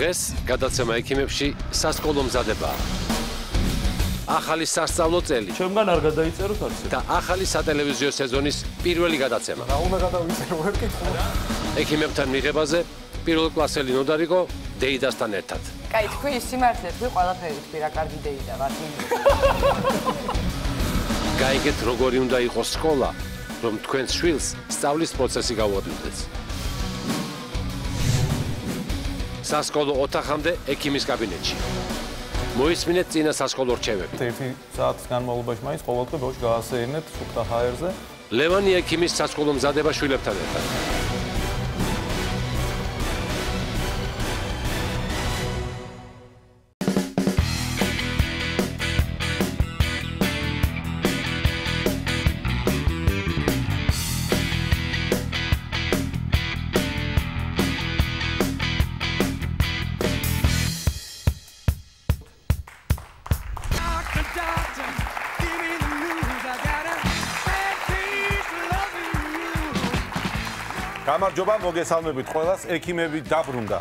დღეს გადაცემა ექიმებში სასკოლო მზადებაა. ახალი სასწავლო წელი. ჩემგან არ გადაიწეროთ არც. და ახალი სატელევიზიო სეზონის პირველი გადაცემა. რა უნდა გადავიწერო ვერ კითხო. ექიმებთან მიღებაზე პირველკლასელი ნოდარიკო დეიდასთან ერთად. კაი, თქვი სიმართლე, თქვი ყველაფერი თქვი რა კარგი დეიდა ვარ. გაიგეთ როგორი უნდა იყოს სკოლა, რომ თქვენს შვილს სწავლის პროცესი გაუადვილდეს. სასკოლო ოთახამდე ექიმის კაბინეტში. მოისმინეთ წინა სასკოლო რჩევები. 1 საათის განმავლობაში მაინც ყოველდღე ბავშვს გაასეირნეთ სუფთა ჰაერზე. ლევანი ექიმის სასკოლო მზადება შვილებთან ერთად. გამარჯობა, მოგესალმებით ყველას, ექიმები დაბრუნდა.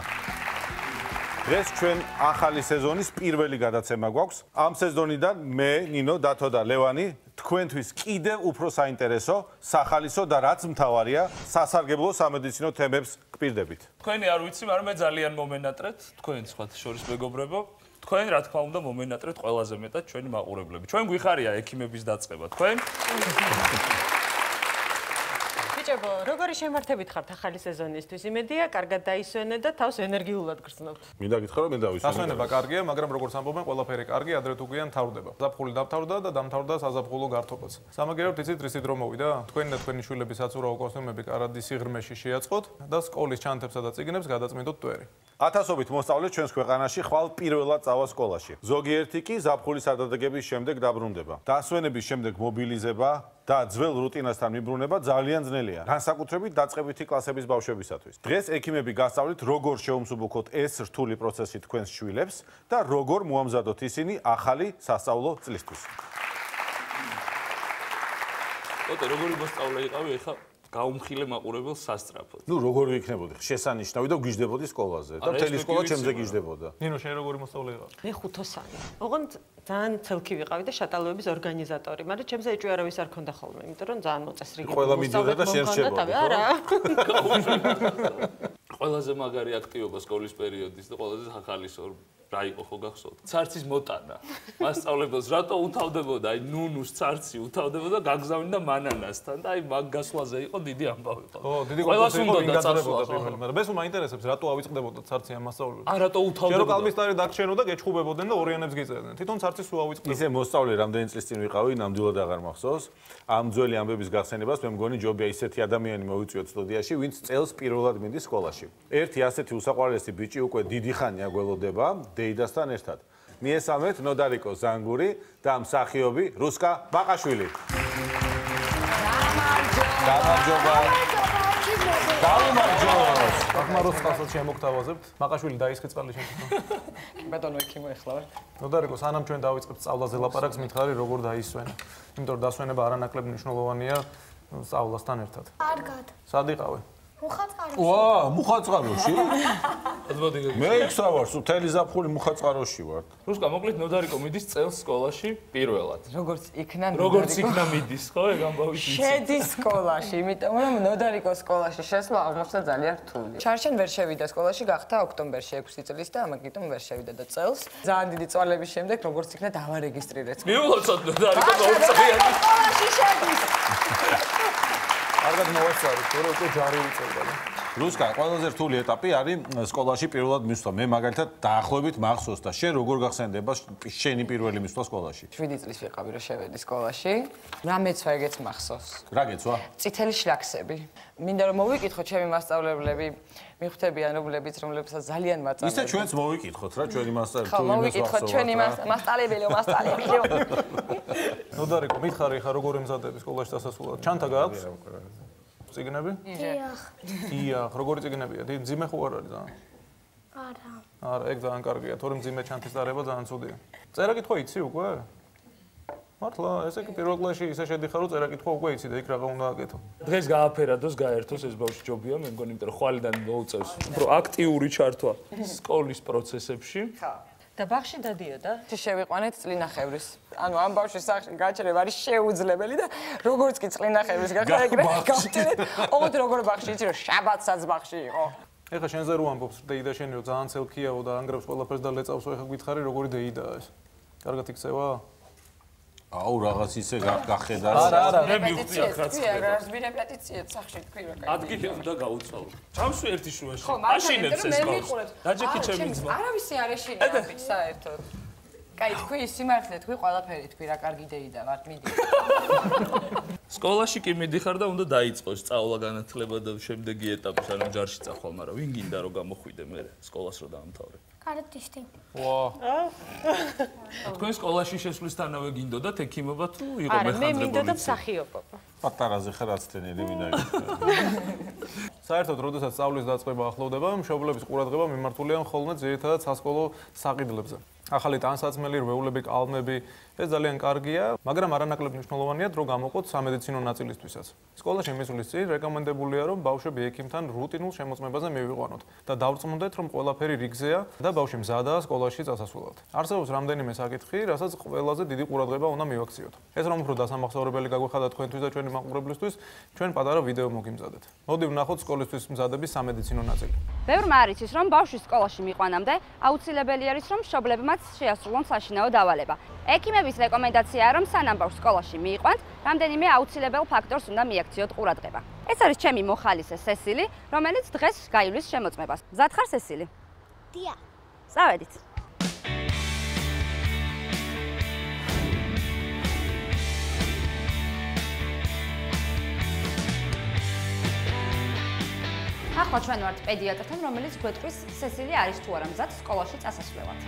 დღეს ჩვენ ახალი სეზონის პირველი გადაცემა გვაქვს. ამ სეზონიდან მე, ნინო, დათო და ლევანი თქვენთვის კიდევ უფრო საინტერესო, სახალისო და რაც მთავარია, სასარგებლო სამედიცინო თემებს გპირდებით. თქვენი არ ვიცი, მაგრამ მე ძალიან მომენატრეთ, თქვენ სხვათა შორის მეგობრებო. თქვენ რა თქმა უნდა მომენატრეთ ყველაზე მეტად ჩვენი მაყურებლები. ჩვენ გვიხარია ექიმების დაწყება, თქვენ? ბიჭებო, როგორი შემართებით ხართ ახალი სეზონისთვის? იმედია, კარგად დაისვენეთ და თავს ენერგიულად გრძნობთ. მინდა გითხრა, რომ მე დავისვენე. დასვენება კარგია, მაგრამ როგორც ამბობენ, ყველაფერი კარგი, ადრე თუ გვიან თავდება. ზაფხული დამთავრდა და დამთავრდა საზაფხულო გართობაც. სამაგიეროდ იცით რისი დრო მოვიდა? თქვენი და თქვენი შვილების საცურაო კოსტუმები კარადის სიღრმეში შეაწყოთ და სკოლის ჩანთებსა და წიგნებს გადაწმინდოთ ტვერი. ათასობით მოსწავლე ჩვენს ქვეყანაში ხვალ პირველად წავა სკოლაში. ზოგიერთი კი ზაფხულის ადადგების შემდეგ დაბრუნდება. დასვენების შემდეგ მობილიზება და ძველ რუტინასთან მიბრუნება ძალიან ძნელია. განსაკუთრებით დაწყებითი კლასების ბავშვებისათვის. დღეს ექიმები გასწავლით, როგორ შეუმსუბუქოთ ეს რთული პროცესი თქვენს შვილებს და როგორ მოამზადოთ ისინი ახალი სასწავლო წლისთვის. ოტე, როგორი მოსწავლე იყავი, ეხლა გაუმხილე მაყურებელს სასწრაფოდ. ნუ როგორ ვიქნებოდი? შესანიშნავი და გვიждდებოდი სკოლაზე და მთელი სკოლა ჩემზე გიждდებოდა. ნინო, შენ როგორი მოსწავლე იყავი? მე ხუთოსანი. ოღონდ ძალიან ცელქი ვიყავი და შატალოების ორგანიზატორი, მაგრამ ჩემზე ეჭვი არავის არ ქონდა ხოლმე, იმიტომ რომ ძალიან მოწესრიგებული. ყველა მიდიოდა და შენ რჩებოდი, ხო? არა. ყველაზე მაგარი აქტივობა სკოლის პერიოდის და ყველაზე ახალისო რა იყო ხო გახსოვთ? ცარცის მოტანა. მასწავლებელს რატო უთავდებოდა? აი ნუნუს ცარცი უთავდებოდა გაგზავნიდა მანანასთან და აი მაგ გასვლაზე იყო დიდი ამბავი ხო? ო, დიდი კონფუზია იყო, ვინ გაძლებოდა პირველი, მაგრამ მე სულ მაინტერესებს რატო ავიწყდებოდა ცარცი ამ მასწავლებლებს. არა, რატო უთავდებოდა? ჯერო კალმისტარი დაგჩენო და გეჩხუბებოდნენ და ორიანებს გიწერდნენ. თვითონ ცარცი სულ ავიწყდებოდა. ისე მოსწავლე რამდენი წლის წინ ვიყავი, ნამდვილად აღარ მახსოვს. ამ ძველი ამბების გახსენებას მე მგონი ჯობია ისეთი ადამიანი მოვიწვიოთ სტუდიაში, ვინც წელს პირველად მინდის სკოლაში. ერთი ასეთი უსაყვარლესი ბიჭი უკვე დიდი ხანია გველოდება დეიდასთან ერთად. მიესალმეთ ნოდარიკო ზანგური და მსახიობი რუსკა ბაყაშვილი. გამარჯობა. გამარჯობა. ახმაროს წყალსაც შემოგთავაზებთ. ბაყაშვილი დაისხე წყალი შემოგთავაზებთ. ბატონო ექიმო ეხლა ვარ. ნოდარიკო, სანამ ჩვენ დავიწყებთ სწავლაზე ლაპარაკს, მითხარი როგორ დაისვენა. იმიტომ რომ დასვენება არანაკლებ მნიშვნელოვანია სწავლასთან ერთად. კარგად. სად იყავი? მუხაწყაროში. ვა, მუხაწყაროში? მოდი მე იქ ვარ, მთელი ზაფხული მუხაწყაროში ვარ. რუსკა, მოკლედ ნოდარიკო მიდის წელს სკოლაში პირველად. როგორც იქნა როგორც იქნა მიდის, ხო, ეგ ამბავი ვიცი. შედის სკოლაში, იმიტომ რომ ნოდარიკო სკოლაში შესვლა აღმოჩნდა ძალიან რთული. ჩარჩენ ვერ შევიდა სკოლაში, გახდა ოქტომბერში 6 წლის და ამიტომ ვერ შევიდა და წელს ძალიან დიდი წვალების შემდეგ როგორც იქნა დავარეგისტრირეთ. მიულოცოთ ნოდარიკო ორწლიანი. სკოლაში შედის. კარგად მოვასწავეთ, თორე უკვე ჯარი უწევდა. რუსკა, ყველაზე რთული ეტაპი არის სკოლაში პირველად მისვლა. მე მაგალითად დაახლოებით მახსოვს და შენ როგორ გახსენდება შენი პირველი მისვლა სკოლაში? 7 წლის ვიყავი რომ შევედი სკოლაში. რა მეცვა ეგეც მახსოვს. რა გეცვა? წითელი შლაქსები. მინდა რომ მოვიკითხო ჩემი მასწავლებლები, მიხვდებიან რომლებსაც ძალიან მაწამებდი. ისე ჩვენც მოვიკითხოთ რა ჩვენი მასწავლებელი ხო, მოვიკითხოთ ჩვენი მასწავლებელი. ნოდარიკო, მითხარი ხა როგორ ემზადები სკოლაში დასასრულად? ჩანთა გააქვს? წიგნები? დიახ. დიახ, როგორი წიგნებია? ძიმე ხო არ არის ძალიან? არა. არა, ეგ ძალიან კარგია, თორემ ძიმე ჩანთის დარება ძალიან ცუდია. წერა კითხვა იცი უკვე? მართლა, ესე კი პირველ კლასში ისე შედიხარ, რომ წერა-კითხვა უკვე იცი და იქ რაღა უნდა აკეთო. დღეს გააფერადოს, გაერთოს ეს ბავშვი ჯობია, მე მგონი, იმიტომ რომ ხვალიდან მოუწევს უფრო აქტიური ჩართვა სკოლის პროცესებში. ხა. და ბაღში დადიოდა? შევიყვანეთ წლინახევრის. ანუ ამ ბავშვის სახში გაჩერება არის შეუძლებელი და როგორც კი წლინახევრის გახდა ეგრე გავჩერეთ. ოღონდ როგორ ბაღში იცი რომ შაბათსაც ბაღში იყო. ეხლა შენზე რო ამბობს დეიდა შენი რომ ძალიან ცელქიაო და ანგრევს ყველაფერს და ლეწავსო, ეხლა გითხარი როგორი დეიდაა ეს. კარგად იქცევა? აუ რაღაც ისე გახედა. არა, მე მივხვდი აქ რაც ხდება. რა რეპეტიციად სახში თქვი რა კაი. ადგილი უნდა გაუწავო. ჩამსვი ერთი შუაში. ხო, აშინებს ეს ბავშვს. დაჯექი ჩემი ძმა. არავისი არ ეშინა ამით საერთოდ. კაი, თქვი სიმართლე, თქვი ყველაფერი, თქვი რა კარგი დეიდა ვართ, მიდი. სკოლაში კი მიდიხარ და უნდა დაიწყოს სწავლა განათლება და შემდეგი ეტაპი, სანამ ჯარში წახვალ, მაგრამ ვინ გინდა რომ გამოხვიდე მე სკოლას რო დაამთავრე? კარატისტი. ვა. თქვენ სკოლაში შესვლისთანავე გინდოდათ ექიმობა თუ იყო არა, მე მეხანძრებული? მინდოდა მსახიობობა. პატარაზე ხარ აცდენილი ვინ არის? საერთოდ, როდესაც სწავლის დაწყება ახლოვდება, მშობლების ყურადღება მიმართულია მხოლოდ ძირითადად სასკოლო საყიდლებზე. ახალი ტანსაცმელი, რვეულები, კალმები, ეს ძალიან კარგია, მაგრამ არანაკლებ მნიშვნელოვანია დრო გამოყოთ სამედიცინო ნაწილისთვისაც. სკოლაში მისვლის წინ რეკომენდებულია, რომ ბავშვები ექიმთან რუტინულ შემოწმებაზე მივიყვანოთ და დავწმუნდეთ, რომ ყველაფერი რიგზეა და ბავშვი მზადაა სკოლაში წასასვლელად. არსებობს რამდენიმე საკითხი, რასაც ყველაზე დიდი ყურადღება უნდა მივაქციოთ. ეს რომ უფრო დასამახსოვრებელი გაგვეხადა თქვენთვის და ჩვენი მაყურებლისთვის, ჩვენ პატარა ვიდეო მოგიმზადეთ. მოდი ვნახოთ სკოლისთვის მზადების სამედიცინო ნაწილი. ბევრმა არ იცის, რომ ბავშვის სკოლაში მიყვანამდე აუცილებელი არის, რომ მშობლებმაც შეასრულონ საშინაო დავალება. ექიმების რეკომენდაციაა, რომ სანამ ბავშვს სკოლაში მიიყვანთ, რამდენიმე აუცილებელ ფაქტორს უნდა მიაქციოთ ყურადღება. ეს არის ჩემი მოხალისე სესილი, რომელიც დღეს გაივლის შემოწმებას. მზად ხარ სესილი? დია. წავედით. ახლა ჩვენ ვართ პედიატრთან, რომელიც გვეტყვის სესილი არის თუ არა მზად სკოლაში წასასვლელად.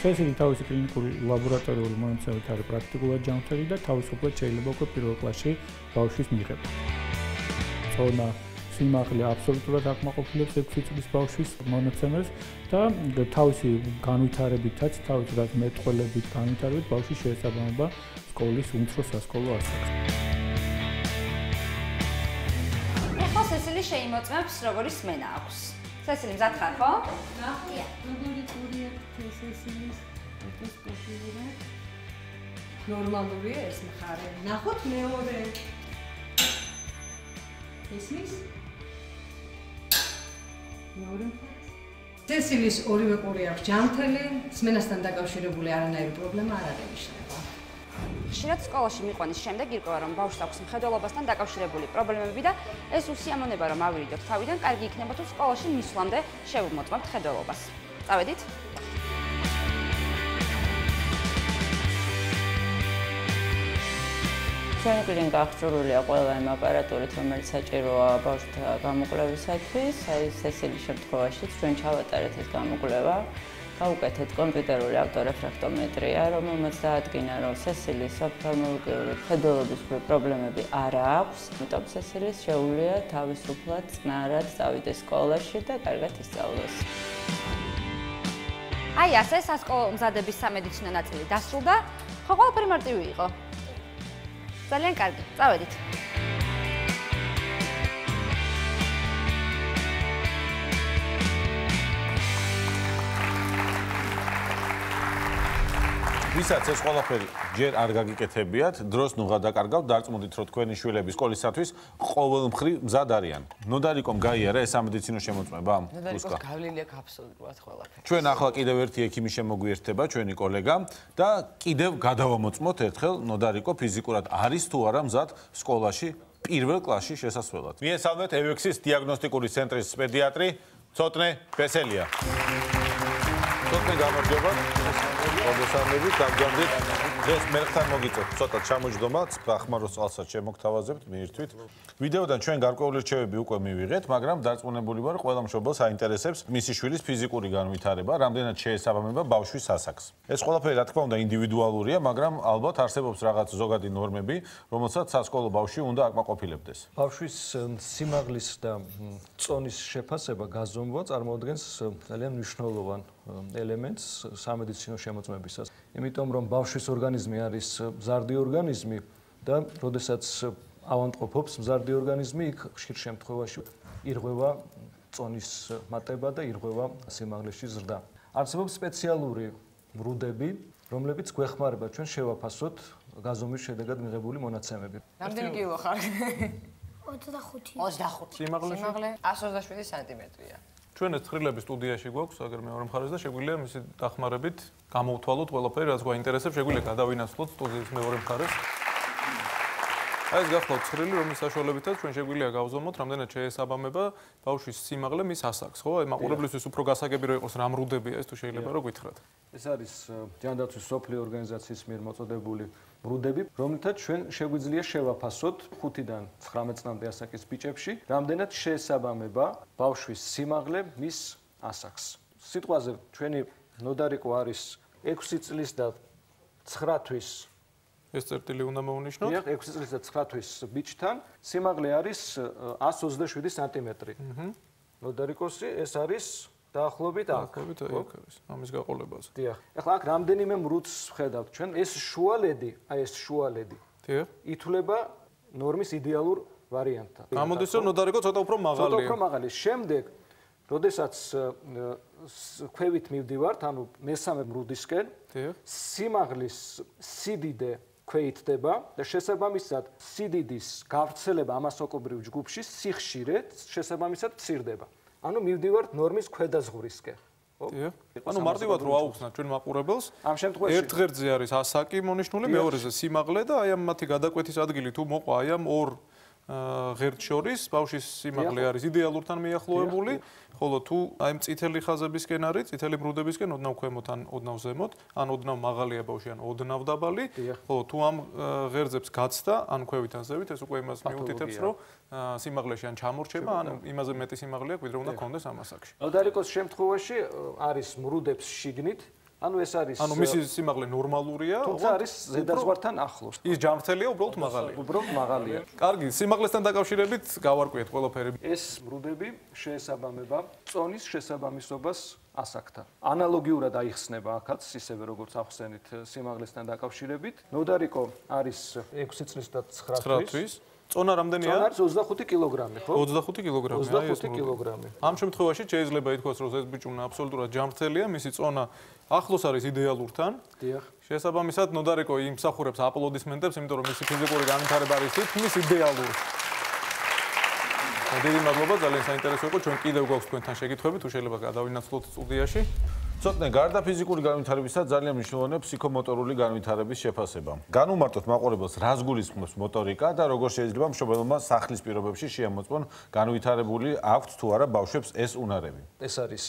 სესილი თავისი კლინიკური ლაბორატორიული მონაცემებით არის პრაქტიკულად ჯანმრთელი და თავისუფლად შეიძლება უკვე პირველ კლასში ბავშვის მიღება. წონა, სიმაღლე აბსოლუტურად აკმაყოფილებს 6 წლის ბავშვის მონაცემებს და თავისი განვითარებითაც, თავისი მეტყველებით განვითარებით ბავშვი შეესაბამება სკოლის უმცრო სასკოლო ასაკს. ახლა სესილი შეიმოწმებს, როგორი სმენა აქვს. სესილი მზად ხარ, ხო? დია. ნორმალურია ეს მხარე. ნახოთ მეორე. ესმის? მეორე. სესილის ორივე ყური აქვს ჯანმრთელი, სმენასთან დაკავშირებული არანაირი პრობლემა არ აღინიშნება. ხშირად სკოლაში მიყვანის შემდეგ ირკვევა, რომ ბავშვს აქვს მხედველობასთან დაკავშირებული პრობლემები და ეს უსიამოვნება, რომ ავირიდოთ თავიდან, კარგი იქნება თუ სკოლაში მისვლამდე შევმოწმებთ მხედველობას. წავედით? ჩვენი კლინიკა გახსოვილია ყველა იმ აპარატურით, რომელიც საჭიროა ბავშვთა გამოკვლევისათვის. აი სესილის შემთხვევაშიც ჩვენ ჩავატარეთ ეს გამოკვლევა. გავუკეთეთ კომპიუტერული ავტორეფრაქტომეტრია, რომელმაც დაადგინა, რომ სესილის ოფთალმოლოგიური მხედველობის პრობლემები არ აქვს, იმიტომ სესილის შეუძლია თავისუფლად წნარად წავიდეს სკოლაში და კარგად ისწავლოს. აი ასე სასკოლო მზადების სამედიცინო ნაწილი დასრულდა. ხო, ყველაფერი მარტივი იყო. ძალიან კარგი, წავედით. ვისაც ეს ყველაფერი ჯერ არ გაგიკეთებიათ, დროს ნუ გადაკარგავთ, დარწმუნდით, რომ თქვენი შვილები სკოლისათვის ყოველმხრივ მზად არიან. ნოდარიკომ გაიარა ეს სამედიცინო შემოწმება? ნოდარიკოს გავლილი აქვს აბსოლუტურად ყველაფერი. ჩვენ ახლა კიდევ ერთი ექიმი შემოგვიერთდება, ჩვენი კოლეგა და კიდევ გადავამოწმოთ ერთხელ ნოდარიკო ფიზიკურად არის თუ არა მზად სკოლაში პირველ კლასში შესასვლელად. მიესალმეთ ევექსის დიაგნოსტიკური ცენტრის პედიატრი ცოტნე ბესელია. ცოტნე გამარჯობა. მოგესალმებით, გამგზავრდით. დღეს მერხთან მოგიწევთ ცოტა ჩამოჯდომაც, გახმაროს წყალსაც შემოგთავაზებთ მიირთვით. ვიდეოდან ჩვენ გარკვეული რჩევები უკვე მივიღეთ, მაგრამ დარწმუნებული ვარ, ყველა მშობელს აინტერესებს მისი შვილის ფიზიკური განვითარება, რამდენად შეესაბამება ბავშვის ასაკს. ეს ყველაფერი რა თქმა უნდა ინდივიდუალურია, მაგრამ ალბათ არსებობს რაღაც ზოგადი ნორმები, რომელსაც სასკოლო ბავშვი უნდა აკმაყოფილებდეს. ბავშვის სიმაღლის და წონის შეფასება გაზომვა წარმოადგენს ძალიან მნიშვნელოვან ელემენტს სამედიცინო შემოწმებისას. იმიტომ რომ ბავშვის ორგანიზმი არის მზარდი ორგანიზმი და როდესაც ავადმყოფობს მზარდი ორგანიზმი, იქ ხშირ შემთხვევაში ირღვევა წონის მატება და ირღვევა სიმაღლეში ზრდა. არსებობს სპეციალური მრუდები, რომლებიც გვეხმარება ჩვენ შევაფასოთ გაზომვის შედეგად მიღებული მონაცემები. რამდენი კილო ხარ? 25. 25. სიმაღლე 127 სანტიმეტრია. ჩვენ ეს ცხრილები სტუდიაში გვაქვს, აგერ მეორე მხარეს და შეგვიძლია მისი დახმარებით გამოვთვალოთ ყველაფერი, რაც გვაინტერესებს, შეგვიძლია გადავინაცვლოთ სტუდიის მეორე მხარეს. აი ეს გახლავთ ცხრილი, რომლის საშუალებითაც ჩვენ შეგვიძლია გავზომოთ, რამდენად შეესაბამება ბავშვის სიმაღლე მის ასაკს, ხო? აი მაყურებლისთვის უფრო გასაგები რომ იყოს რა მრუდებია ეს თუ შეიძლება რომ გითხრათ. ეს არის ჯანდაცვის სოფლიო ორგანიზაციის მიერ მოწოდებული მრუდები, რომლითაც ჩვენ შეგვიძლია შევაფასოთ 5-დან 19 წლამდე ასაკის ბიჭებში, რამდენად შეესაბამება ბავშვის სიმაღლე მის ასაკს. სიტყვაზე ჩვენი ნოდარიკო არის 6 წლის და 9 თვის ეს წერტილი უნდა მოვნიშნოთ. 6 წლის და 9 თვის ბიჭთან სიმაღლე არის 127 სანტიმეტრი. ნოდარიკოსი ეს არის დაახლოებით აქ. დაახლოებით აქ არის. ამის გაყოლებაზე. დიახ. ახლა აქ რამდენიმე მრუდს ვხედავთ ჩვენ. ეს შუალედი, აი ეს შუალედი. დიახ. ითვლება ნორმის იდეალურ ვარიანტად. გამოდის რომ ნოდარიკო ცოტა უფრო მაღალია. ცოტა უფრო მაღალი. შემდეგ, როდესაც ქვევით მივდივართ, ანუ მესამე მრუდისკენ, სიმაღლის სიდიდე ქვეითდება და შესაბამისად სიდიდის გავრცელება ამასოკობრივ ჯგუფში სიხშირე შესაბამისად მცირდება. ანუ მივდივართ ნორმის ქვედაზღვრისკენ. ანუ მარტივად რო აუხსნათ ჩვენ მაყურებელს, ამ შემთხვევაში ერთ ღერძზე არის ასაკი მონიშნული, მეორეზე სიმაღლე და აი ამ მათი გადაკვეთის ადგილი თუ მოყვა აი ამ ორ ღერდ შორის ბავშვის სიმაღლე არის იდეალურთან მიახლოებული, ხოლო თუ აი ამ წითელი ხაზებისკენ არის, წითელი მრუდებისკენ ოდნავ ქვემოთ ან ოდნავ ზემოთ, ან ოდნავ მაღალია ბავშვი ან ოდნავ დაბალი, ხოლო თუ ამ ღერძებს გაცდა, ან ქვევით ან ზევით, ეს უკვე იმას მიუთითებს, რომ სიმაღლეში ან ჩამორჩება, ან იმაზე მეტი სიმაღლე აქვს, ვიდრე უნდა კონდეს ამ ასაკში. ნოდარიკოს შემთხვევაში არის მრუდებს შიგნით, ანუ ეს არის ანუ მისი სიმაღლე ნორმალურია, თუმცა არის ზედაზღვართან ახლოს. ის ჯანმრთელია, უბრალოდ მაღალია. უბრალოდ მაღალია. კარგი, სიმაღლესთან დაკავშირებით გავარკვიეთ ყველაფერი. ეს მრუდები შეესაბამება წონის შესაბამისობას ასაკთან. ანალოგიურად აიხსნება აქაც, ისევე როგორც ახსენით სიმაღლესთან დაკავშირებით. ნოდარიკო არის 6 წლის და 9 თვის. წონა რამდენია? წონა არის 25 კილოგრამი, ხო? 25 კილოგრამი. 25 კილოგრამი. ამ შემთხვევაში შეიძლება ითქვას, რომ ეს ბიჭუნა აბსოლუტურად ჯანმრთელია, მისი წონა ახლოს არის იდეალურთან. დიახ. შესაბამისად, ნოდარიკო იმსახურებს აპლოდისმენტებს, იმიტომ რომ მისი ფიზიკური განვითარება არის თითქმის იდეალური. დიდი მადლობა, ძალიან საინტერესო იყო. ჩვენ კიდევ გვაქვს თქვენთან შეკითხვები, თუ შეიძლება გადავინაცვლოთ სტუდიაში. ცოტნე გარდა ფიზიკური განვითარებისა ძალიან მნიშვნელოვანია ფსიქომოტორული განვითარების შეფასება. განუმარტოთ მაყურებელს, რას გულისხმობს მოტორიკა და როგორ შეიძლება მშობელმა სახლის პირობებში შეამოწმონ განვითარებული აქვთ თუ არა ბავშვებს ეს უნარები. ეს არის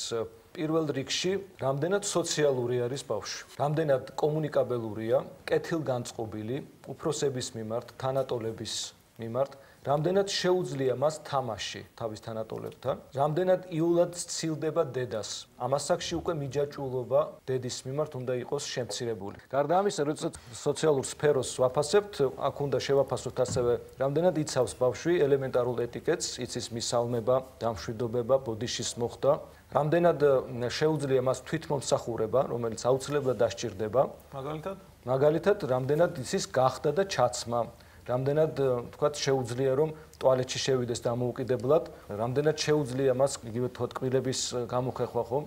პირველ რიგში, რამდენად სოციალური არის ბავშვი, რამდენად კომუნიკაბელურია, კეთილგანწყობილი, უფროსების მიმართ, თანატოლების მიმართ, რამდენად შეუძლია მას თამაში თავის თანატოლებთან, რამდენად იულად სცილდება დედას. ამ ასაკში უკვე მიჯაჭვულობა დედის მიმართ უნდა იყოს შემცირებული. გარდა ამისა, როდესაც სოციალურ სფეროს ვაფასებთ, აქ უნდა შევაფასოთ ასევე, რამდენად იცავს ბავშვი ელემენტარულ ეტიკეტს, იცის მისალმება, დამშვიდობება, ბოდიშის მოხდა, რამდენად შეუძლია მას თვითმომსახურება, რომელიც აუცილებლად დასჭირდება. მაგალითად, რამდენად იცის გახდა და ჩაცმა. რამდენად თქვათ შეუძლია რომ ტუალეტში შევიდეს დამოუკიდებლად, რამდენად შეუძლია მას იგივე თვალყბილების გამოხეხვა ხო,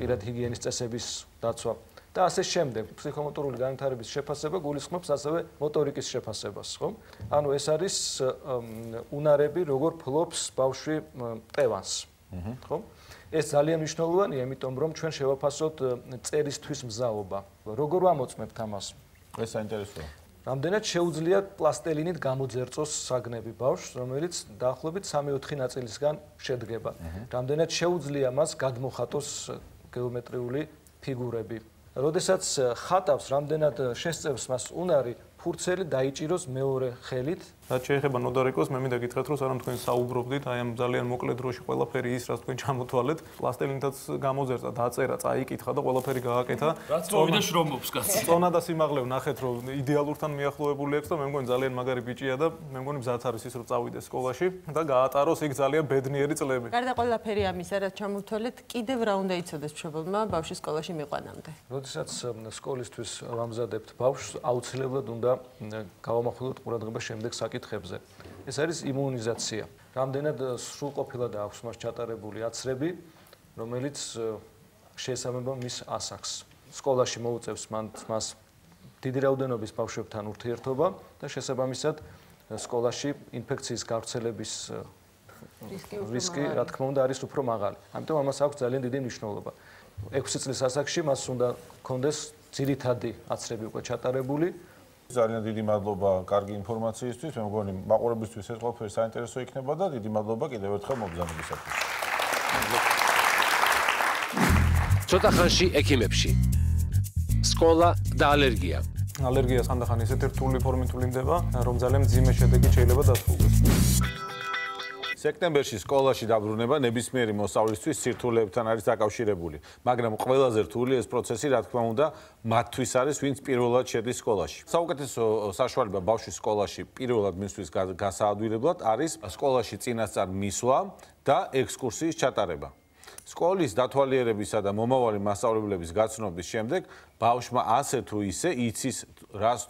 პირად ჰიგიენის წესების დაცვა და ასე შემდეგ. ფსიქომოტორული განვითარების შეფასება გულისხმობს ასევე მოტორიკის შეფასებას, ხო? ანუ ეს არის უნარები, როგორ ფლობს ბავშვი ტევანს, ხო? ეს ძალიან მნიშვნელოვანია, იმიტომ რომ ჩვენ შევაფასოთ წერისთვის მზაობა. როგორ ვამოწმებთ ამას? ეს საინტერესოა. რამდენად შეუძლია პლასტელინით გამოძერწოს საგნები ბავშვს, რომელიც დაახლოებით 3/4 ნაწილისგან შედგება. რამდენად შეუძლია მას გადმოხატოს გეომეტრიული ფიგურები. როდესაც ხატავს რამდენად შესწევს მას უნარი ფურცელი დაიჭიროს მეორე ხელით. რაც შეეხება ნოდარიკოს, მე მინდა გითხრათ, რომ სანამ თქვენ საუბრობდით, აი ამ ძალიან მოკლე დროში ყველაფერი ის, რაც თქვენ ჩამოთვალეთ, პლასტელინითაც გამოძერწა, დაწერა, წაიკითხა და ყველაფერი გააკეთა. რაც მოვიდა შრომობს კაცი. წონა და სიმაღლე ვნახეთ, რომ იდეალურთან მიახლოებული აქვს და მე მგონი ძალიან მაგარი ბიჭია და მე მგონი მზად არის ის, რომ წავიდეს სკოლაში და გაატაროს იქ ძალიან ბედნიერი წლები. გარდა ყველაფერი ამისა, რაც ჩამოთვალეთ, კიდევ რა უნდა იცოდეს მშობელმა ბავშვის სკოლაში მიყვანამდე? როდესაც სკოლისთვის ვამზადებთ ბავშვს, აუცილებლად უნდა გავამახვილოთ ყურადღება შემდეგ საკითხებზე. ეს არის იმუნიზაცია. რამდენად სრულყოფილად აქვს მას ჩატარებული აცრები, რომელიც შეესაბამება მის ასაკს. სკოლაში მოუწევს მას დიდი რაოდენობის ბავშვებთან ურთიერთობა და შესაბამისად სკოლაში ინფექციის გავრცელების რისკი, რა თქმა უნდა, არის უფრო მაღალი. ამიტომ ამას აქვს ძალიან დიდი მნიშვნელობა. 6 წლის ასაკში მას უნდა ჰქონდეს ძირითადი აცრები უკვე ჩატარებული. ძალიან დიდი მადლობა კარგი ინფორმაციისთვის. მე მგონი მაყურებისთვის ეს ყველაფერი საინტერესო იქნება და დიდი მადლობა კიდევ ერთხელ მობრძანებისათვის. ცოტა ხანში ექიმებში. სკოლა და ალერგია. ალერგია ხანდახან ისეთ რთული ფორმით ვლინდება, რომ ძალიან მძიმე შედეგი შეიძლება დასრულდეს. სექტემბერში სკოლაში დაბრუნება ნებისმიერი მოსავლისთვის სირთულეებთან არის დაკავშირებული, მაგრამ ყველაზე რთული ეს პროცესი, რა თქმა უნდა, მათთვის არის, ვინც პირველად შედის სკოლაში. საუკეთესო საშუალება ბავშვის სკოლაში პირველად მისთვის გასაადვილებლად არის სკოლაში წინასწარ მისვლა და ექსკურსიის ჩატარება. სკოლის დათვალიერებისა და მომავალი მასწავლებლების გაცნობის შემდეგ ბავშვმა ასე თუ ისე იცის რას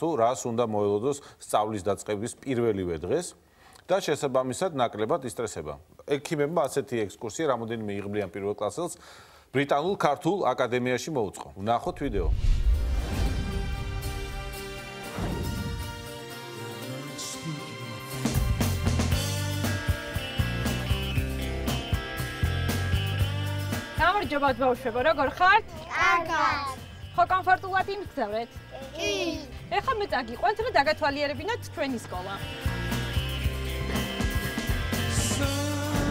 უნდა მოელოდოს სწავლის დაწყების პირველივე დღეს. და შესაბამისად ნაკლებად ისტრესება. ექიმებმა ასეთი ექსკურსია რამოდენიმე იღბლიან პირველ კლასელს ბრიტანულ-ქართულ აკადემიაში მოუწყო. ვნახოთ ვიდეო. გამარჯობა ბავშვებო, როგორ ხართ? კარგად. ხო, კომფორტულად იმგზავრეთ? კი. ეხლა მე წაგიყვანთ, რომ დაგათვალიერებინოთ ჩვენი სკოლა.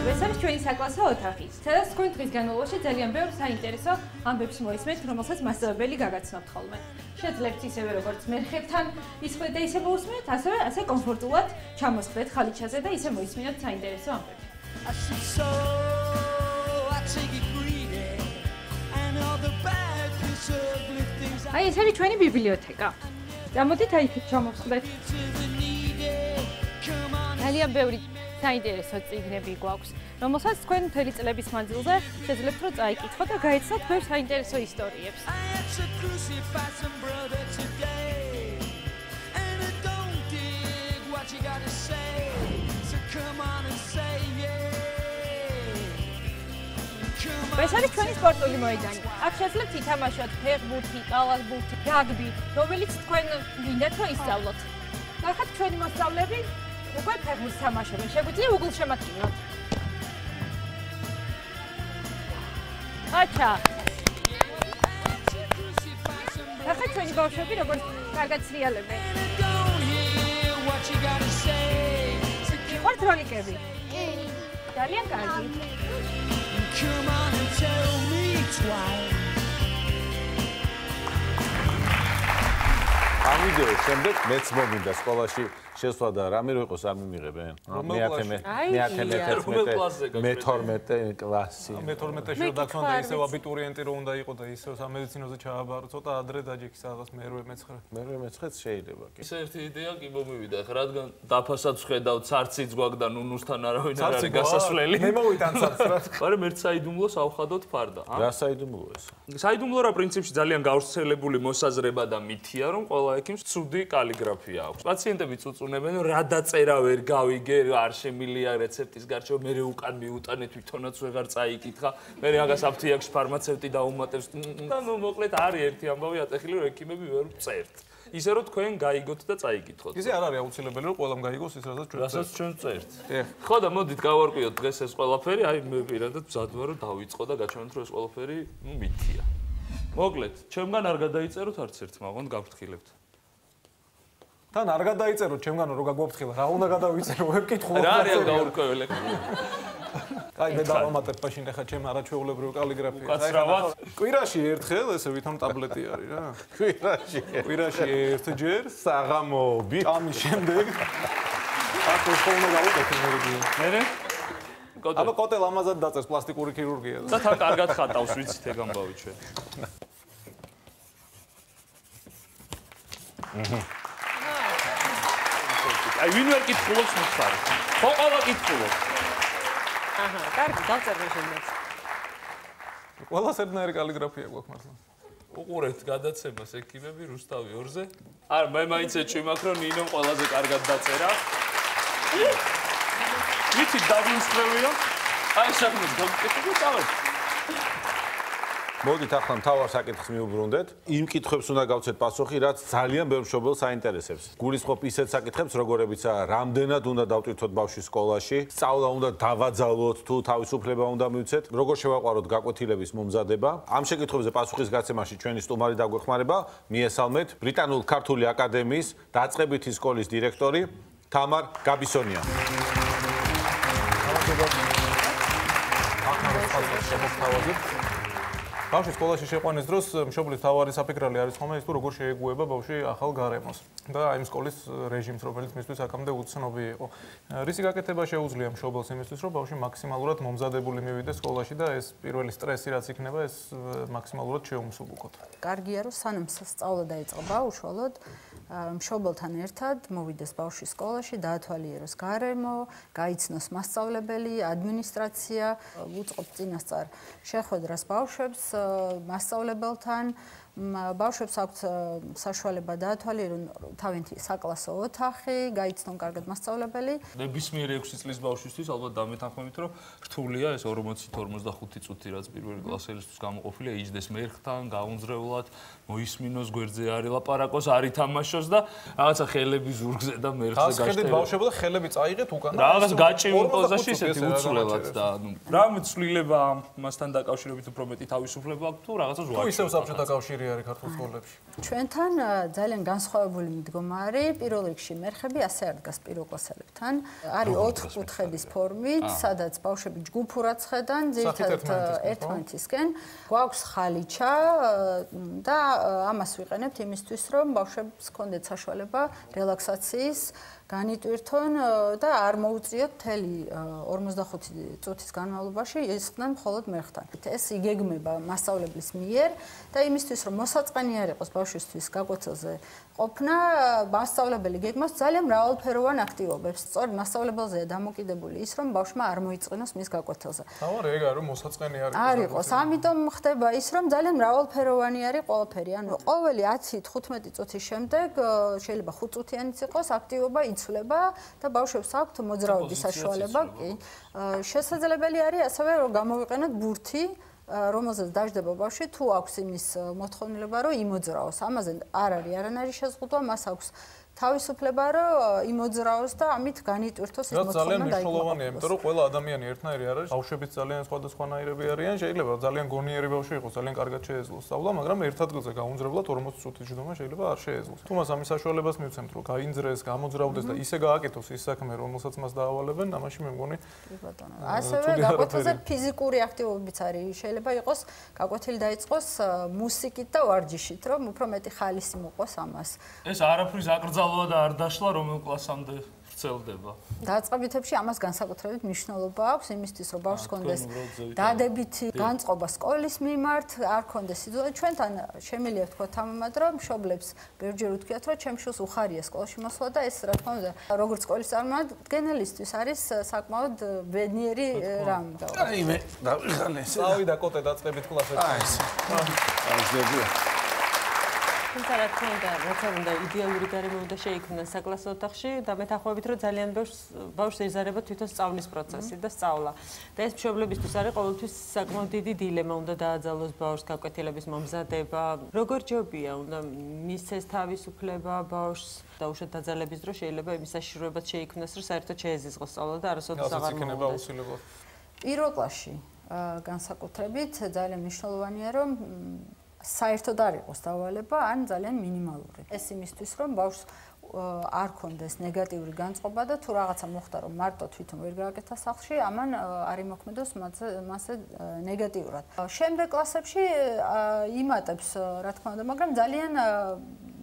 ეს არის ჩვენი საკლასო ოთახი. სადაც თქვენ დღის განმავლობაში ძალიან ბევრ საინტერესო ამბებს მოისმენთ, რომელსაც მასწავლებელი გაგაცნობთ ხოლმე. შეძლებთ ისევე როგორც მერხებთან ისხდეთ და ისე მოусმენთ, ასე კომფორტულად ჩამოსხდეთ ხალიჩაზე და ისე მოისმინოთ საინტერესო ამბები. აი ეს არის ჩვენი ბიბლიოთეკა. გამოდით აი იქ ჩამოვსხდეთ. ძალიან ბევრი საინტერესო წიგნები გვაქვს, რომელსაც თქვენ მთელი წლების მანძილზე შეძლებთ რომ წაიკითხოთ და გაიცნოთ ბევრ საინტერესო ისტორიებს. ეს არის ჩვენი სპორტული მოედანი. აქ შეძლებთ ითამაშოთ ფეხბურთი, კალათბურთი, რაგბი, რომელიც თქვენ გინდათ რომ ისწავლოთ. ნახეთ ჩვენი მოსწავლეები უკვე ფეხბურთს თამაშობენ. შეგვიძლია Google შემატკივროთ. აჩა. ნახეთ ჩვენი ბავშვები როგორ კარგად ცრიალებენ. იყურთ როლიკები? კი. ძალიან კარგი. Come on and tell me twice. ამ ვიდეოს შემდეგ მეც მომინდა სკოლაში შესვლა და რამე რო იყოს არ მიმიღებენ. მე-12 კლასი. მე-12-ში რომ დაგქონდა ისევ აბიტურიენტი რომ უნდა იყო და ისევ სამედიცინოზე ჩააბარო, ცოტა ადრე დაჯექი სადღაც მე-9. მე-9 შეიძლება კი. ის ერთი იდეა კი მომივიდა, ხა რადგან დაფასაც ხედავთ, სარციც გვაქვს და ნუნუსთან არავინ არ არის გასასვლელი. მე მოვიტან სარც რა. მაგრამ ერთ საიდუმლოს ავხადოთ ფარდა. რა საიდუმლოა ეს? საიდუმლო რა პრინციპში ძალიან გავრცელებული მოსაზრება და მითია, რომ ყველა ექიმს ცუდი კალიგრაფია აქვს. პაციენტები წუწუნებენ, რომ რა დაწერა ვერ გავიგე, არ შემილია რეცეპტის გარშემო, მე უკან მიუტანე თვითონაც ვეღარ წაიკითხა. მე მაგას აფთიაქში ფარმაცევტი დაუმატებს. და ნუ მოკლედ არის ერთი ამბავი ატეხილი, რომ ექიმები ვერ წერთ. ისე რომ თქვენ გაიგოთ და წაიკითხოთ. ისე არ არის აუცილებელი, რომ ყველამ გაიგოს ის, რასაც ჩვენ წერთ. ხო და მოდით გავარკვიოთ დღეს ეს ყველაფერი, აი მე პირადად მზად ვარ რომ დავიწყო და გაჩვენოთ რომ ეს ყველაფერი მითია. მოკლედ, ჩემგან არ გადაიწეროთ არც ერთ მაგონ გავფრთხილებთ. თან არ გადაიწეროთ ჩემგანო რომ გაგვაფრთხილა, რა უნდა გადავიწერო, ვერ ვკითხულობ. რა არის გაურკვეველი? კაი, მე დავამატებ მაშინ ახლა ჩემ არაჩვეულებრივ კალიგრაფიას. უკაცრავად. კვირაში ერთხელ ესე ვითომ ტაბლეტი არის რა. კვირაში ერთჯერ საღამოობით. ამის შემდეგ ახლა ხოლმე გავუკეთე მე. აბა კოტე ლამაზად დაწერს პლასტიკური ქირურგია. და თან კარგად ხატავს, ვიცით ეგ ამბავი ჩვენ. აი ვინ ვერ კითხულობს მიხარი. ხო ყველა კითხულობს. აჰა, კარგი, დავწერე შემდეგ. ყველა სერნაერი კალიგრაფია გვაქვს მართლა. უყურეთ გადაცემას ექიმები რუსთავი 2-ზე. არა, მე მაინც ეჭვი მაქვს, რომ ნინომ ყველაზე კარგად დაწერა. ვიცით დაგვიმსხვრევია? აი საქმეს გამკეთებ და წავედ. მოდით ახლა მთავარ საკითხს მიუბრუნდეთ. იმ კითხვებს უნდა გავცეთ პასუხი, რაც ძალიან ბევრ მშობელს აინტერესებს. გულისხმობ ისეთ საკითხებს, როგორებიცაა, რამდენად უნდა დავტვირთოთ ბავშვი სკოლაში, სწავლა უნდა დავაძალოთ თუ თავისუფლება უნდა მივცეთ, როგორ შევაყვაროთ გაკვეთილების მომზადება. ამ შეკითხვებზე პასუხის გაცემაში ჩვენი სტუმარი დაგვეხმარება, მიესალმეთ ბრიტანულ-ქართული აკადემიის დაწყებითი სკოლის დირექტორი თამარ გაბისონია. ბავშვი სკოლაში შეყვანის დროს მშობლის თავარი საფიქრალი არის ხოლმე ის თუ როგორ შეეგუება ბავშვი ახალ გარემოს და აი იმ სკოლის რეჟიმს რომელიც მისთვის აქამდე უცნობი იყო. რისი გაკეთება შეუძლია მშობელს იმისთვის რომ ბავშვი მაქსიმალურად მომზადებული მივიდეს სკოლაში და ეს პირველი სტრესი რაც იქნება ეს მაქსიმალურად შეუმსუბუქოთ. კარგია რომ სანამ სწავლა დაიწყება უშუალოდ მშობელთან ერთად მოვიდეს ბავშვი სკოლაში, დაათვალიეროს გარემო, გაიცნოს მასწავლებელი, ადმინისტრაცია, უწყობს წინასწარ შეხვედრას ბავშვებს, მასწავლებელთან, ბავშვებს აქვთ საშუალება დაათვალიერონ თავიანთი საკლასო ოთახი, გაიცნონ კარგად მასწავლებელი. ნებისმიერ 6 წლის ბავშვისთვის ალბათ დამეთანხმებით, რომ რთულია ეს 40-45 წუთი, რაც პირველი კლასელისთვის გამოყოფილია, იჯდეს მერხთან, გაუნძრევლად, მოისმინოს გვერდზე არ ელაპარაკოს, არ ითამაშოს და რაღაცა ხელები ზურგზე და მერხზე გაშტეროს. ხედით ბავშვები და ხელები წაიღეთ უკან. რაღაც გაჭიმულ პოზაში ისეთი უცვლელად და რამე ცვლილება ამასთან დაკავშირებით უფრო მეტი თავისუფლება აქვს თუ რაღაცა ზღვარი. თუ ისევ საბჭოთა კავშირი არის ქართულ სკოლებში. ჩვენთან ძალიან განსხვავებული მიდგომა არის. პირველ რიგში მერხები ასე არ დგას პირველკლასელებთან. არის 4 კუთხედის ფორმით, სადაც ბავშვები ჯგუფურად ხედან, ძირითადად ერთმანეთისკენ. გვაქვს ხალიჩა და ამას ვიყენებთ იმისთვის, რომ ბავშვებს ჰქონდეთ საშუალება რელაქსაციის განიტვირთონ და არ მოუწიოთ მთელი 45 წუთის განმავლობაში ისხდნენ მხოლოდ მერხთან. ეს იგეგმება მასწავლებლის მიერ და იმისთვის, რომ მოსაწყენი არ იყოს ბავშვისთვის გაკვეთილზე ყოფნა, მასწავლებელი გეგმავს ძალიან მრავალფეროვან აქტივობებს. სწორედ მასწავლებელზეა დამოკიდებული ის, რომ ბავშვმა არ მოიწყინოს მის გაკვეთილზე. თავარი ეგ არის, რომ მოსაწყენი არ იყოს. ამიტომ ხდება ის, რომ ძალიან მრავალფეროვანი არის ყველაფერი. ანუ ყოველი 10-15 წუთის შემდეგ შეიძლება 5 წუთიანიც იყოს აქტივობა იცვლება და ბავშვებს აქვთ მოძრაობის საშუალება. კი. შესაძლებელი არის ასევე რომ გამოვიყენოთ ბურთი, რომელზეც დაждდება ბავშვი, თუ აქვს იმის მოთხოვნილება, რომ იმოძრაოს. ამაზე არ არის არანაირი შეზღუდვა, მას აქვს თავისუფლება, რომ იმოძრაოს და ამით განიტვირთოს ის მოთხოვნა ძალიან მნიშვნელოვანია, იმიტომ რომ ყველა ადამიანი ერთნაირი არ არის. ბავშვებიც ძალიან სხვადასხვანაირები არიან, შეიძლება ძალიან გონიერი ბავშვი იყოს, ძალიან კარგად შეეძლოს სწავლა, მაგრამ ერთ ადგილზე გაუნძრებლად 40 წუთის ჯდომა შეიძლება არ შეეძლოს. თუ მას ამის საშუალებას მივცემთ, რომ გაინძრეს, გამოძრავდეს და ისე გააკეთოს ის საქმე, რომელსაც მას დაავალებენ, ამაში მე მგონი. ასევე გაკვეთილზე ფიზიკური აქტივობებიც არის. შეიძლება იყოს გაკვეთილი დაიწყოს მუსიკით და ვარჯიშით, რომ უფრო მეტი ხალისი მოყოს ამას. ეს არაფრის აკრძალვა და არ დაშლა რომელ კლასამდე ვრცელდება. დაწყებითებში ამას განსაკუთრებით მნიშვნელობა აქვს იმისთვის, რომ ბავშვს ჰქონდეს დადებითი განწყობა სკოლის მიმართ, არ ჰქონდეს სიძულველი. ჩვენთან შემიძლია ვთქვათ ამამად, რომ მშობლებს ბევრჯერ უთქვიათ, რომ ჩემს შვილს უხარია სკოლაში მოსვლა და ეს რა თქმა უნდა, როგორც სკოლის წარმომადგენელისთვის არის საკმაოდ ბედნიერი რამ. აი მე დავიხანე ესე. წავიდა კოტე დაწყებით კლასებში. აი ეს. აღზევია. თუმცა რა თქმა უნდა, როცა უნდა იდეალური გარემო უნდა შეიქმნას საკლასო ოთახში და მეთანხმებით, რომ ძალიან ბავშვს ეზარება თვითონ სწავლის პროცესი და სწავლა. და ეს მშობლებისთვის არის ყოველთვის საკმაოდ დიდი დილემა, უნდა დააძალოს ბავშვს გაკვეთილების მომზადება. როგორ ჯობია, უნდა მისცეს თავისუფლება ბავშვს და უშუალოდ დაძალების დროს შეიძლება იმის საშიშროებაც შეიქმნას, რომ საერთოდ შეეზიზღოს სწავლა და არასოდეს აღარ მოვიდეს. პირველ კლასში განსაკუთრებით ძალიან მნიშვნელოვანია, რომ საერთოდ არ იყოს დავალება, ან ძალიან მინიმალური. ეს იმისთვის, რომ ბავშვს არ კონდეს ნეგატიური განწყობა და თუ რაღაცა მოხდა რომ მარტო თვითონ ვერ გააკეთა სახლში, ამან არ იმოქმედოს მასზე ნეგატიურად. შემდეგ კლასებში იმატებს, რა თქმა უნდა, მაგრამ ძალიან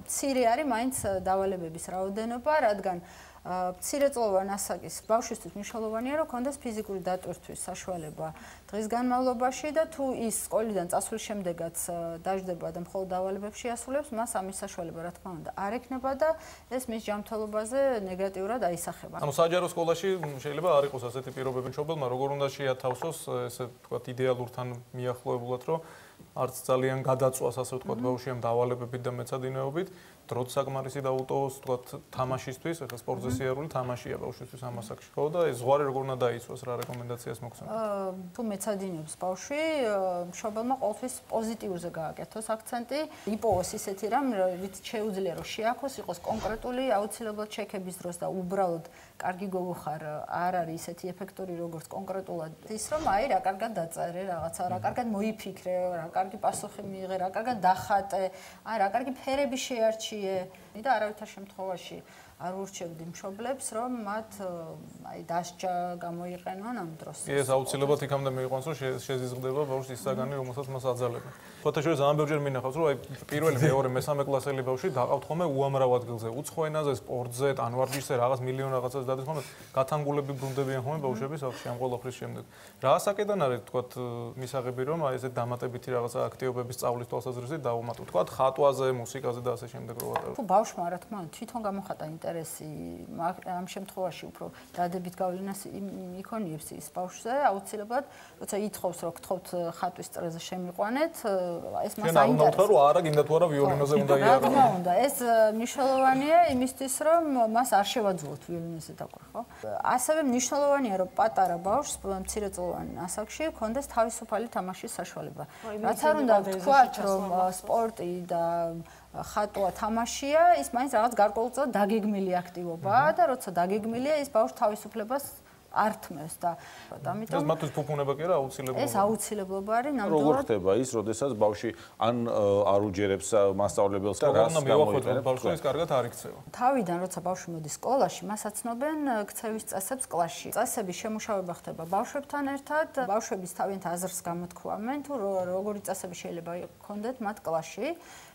მცირე არის მაინც დავალებების რაოდენობა, რადგან მცირეწლოვანი ასაკის ბავშვისთვის მნიშვნელოვანია, რომ კონდეს ფიზიკური დატვირთვის საშუალება დღის განმავლობაში და თუ ის სკოლიდან წასვლის შემდეგაც დაждდება და მხოლოდ დავალებებში ასრულებს, მას ამის საშუალება, რა თქმა უნდა, არ ექნება და ეს მის ჯანმრთელობაზე ნეგატიურად აისახება. ანუ საჯარო სკოლაში შეიძლება არ იყოს ასეთი პირობები მშობელმა, როგორ უნდა შეათავსოს, ესე ვთქვათ, იდეალურთან მიახლოებულად, რომ არც ძალიან გადაწვას, ასე ვთქვათ, ბავშვი ამ დავალებებით და მეცადინეობით, დროც საკმარისი დაუტოვოს, ვთქვათ, თამაშისთვის, ახლა სპორტზე სიარული თამაშია ბავშვისთვის ამ ასაკში. ხო და ეს ზღვარი როგორ უნდა დაიცვას, რა რეკომენდაციას მოგცემთ? თუ მეცადინეობს ბავშვი, მშობელმა ყოველთვის პოზიტიურზე გააკეთოს აქცენტი, იპოვოს ისეთი რამ, რით შეუძლია რომ შეაქოს, იყოს კონკრეტული აუცილებლად ჩეკების დროს და უბრალოდ კარგი გოგო ხარ, არ არის ისეთი ეფექტური როგორც კონკრეტულად ის რომ აი რა კარგად დაწერე რაღაცა, რა კარგად მოიფიქრე, რა კარგი პასუხი მიიღე, რა კარგად დახატე, აი რა კარგი ფერები შეარჩიე და არავითარ შემთხვევაში არ ურჩევდი მშობლებს რომ მათ აი დასჯა გამოიყენონ ამ დროს. ეს აუცილებლად იქამდე მიიყვანს რომ შეზიზღდება ბავშვის საგანი რომელსაც მას აძალებენ. ფოთაშორის ძალიან ბევრჯერ მინახავს რომ აი პირველი, მეორე, მესამე კლასელი ბავშვი დაყავთ ხოლმე უამრავ ადგილზე, უცხო ენაზე, სპორტზე, ტანვარჯიშზე, რაღაც მილიონ რაღაცას დადის ხოლმე გათანგულები ბრუნდებიან ხოლმე ბავშვები სახლში ამ ყველაფრის შემდეგ. რა ასაკიდან არის თქვათ მისაღები რომ აი ესე დამატებითი რაღაცა აქტივობების სწავლის თვალსაზრისით დაუმატო, თქვათ ხატვაზე, მუსიკაზე და ასე შემდეგ რო ვატარებთ. თუ ბავშვმა რა თქმა უნდა თვითონ გამოხატა ინტერესი ამ შემთხვევაში უფრო დადებით გავლენას იქონიებს ის ბავშვზე, აუცილებლად, როცა ითხოვს რომ გთხოვთ ხატვის წრეზე შემიყვანეთ, ეს მას აინტერესებს. ჩვენ არ ვთქვა რა გინდა თუ არა ვიოლინოზე უნდა იარო. რა თქმა უნდა, ეს მნიშვნელოვანია იმისთვის რომ მას არ შევაძულოთ ვიოლინოზე დაკვრა, ხო? ასევე მნიშვნელოვანია რომ პატარა ბავშვს მცირეწლოვან ასაკში ჰქონდეს თავისუფალი თამაშის საშუალება. რაც არ უნდა ვთქვათ რომ სპორტი და ხატვა თამაშია, ის მაინც რაღაც გარკვეულწილად დაგეგმილი აქტივობაა და როცა დაგეგმილია, ის ბავშვს თავისუფლებას ართმევს და ამიტომ ეს მათთვის ფუფუნება კი არა აუცილებლობა. ეს აუცილებლობა არის ნამდვილად. როგორ ხდება ის, როდესაც ბავშვი ან არ უჯერებს მასწავლებელს და რას გამოიყენებს, ბავშვი ის კარგად არ იქცევა. თავიდან როცა ბავშვი მოდის სკოლაში, მას აცნობენ ქცევის წესებს კლასში. წესების შემუშავება ხდება ბავშვებთან ერთად, ბავშვების თავიანთ აზრს გამოთქვამენ, თუ როგორი წესები შეიძლება იქონდეთ მათ კლასში.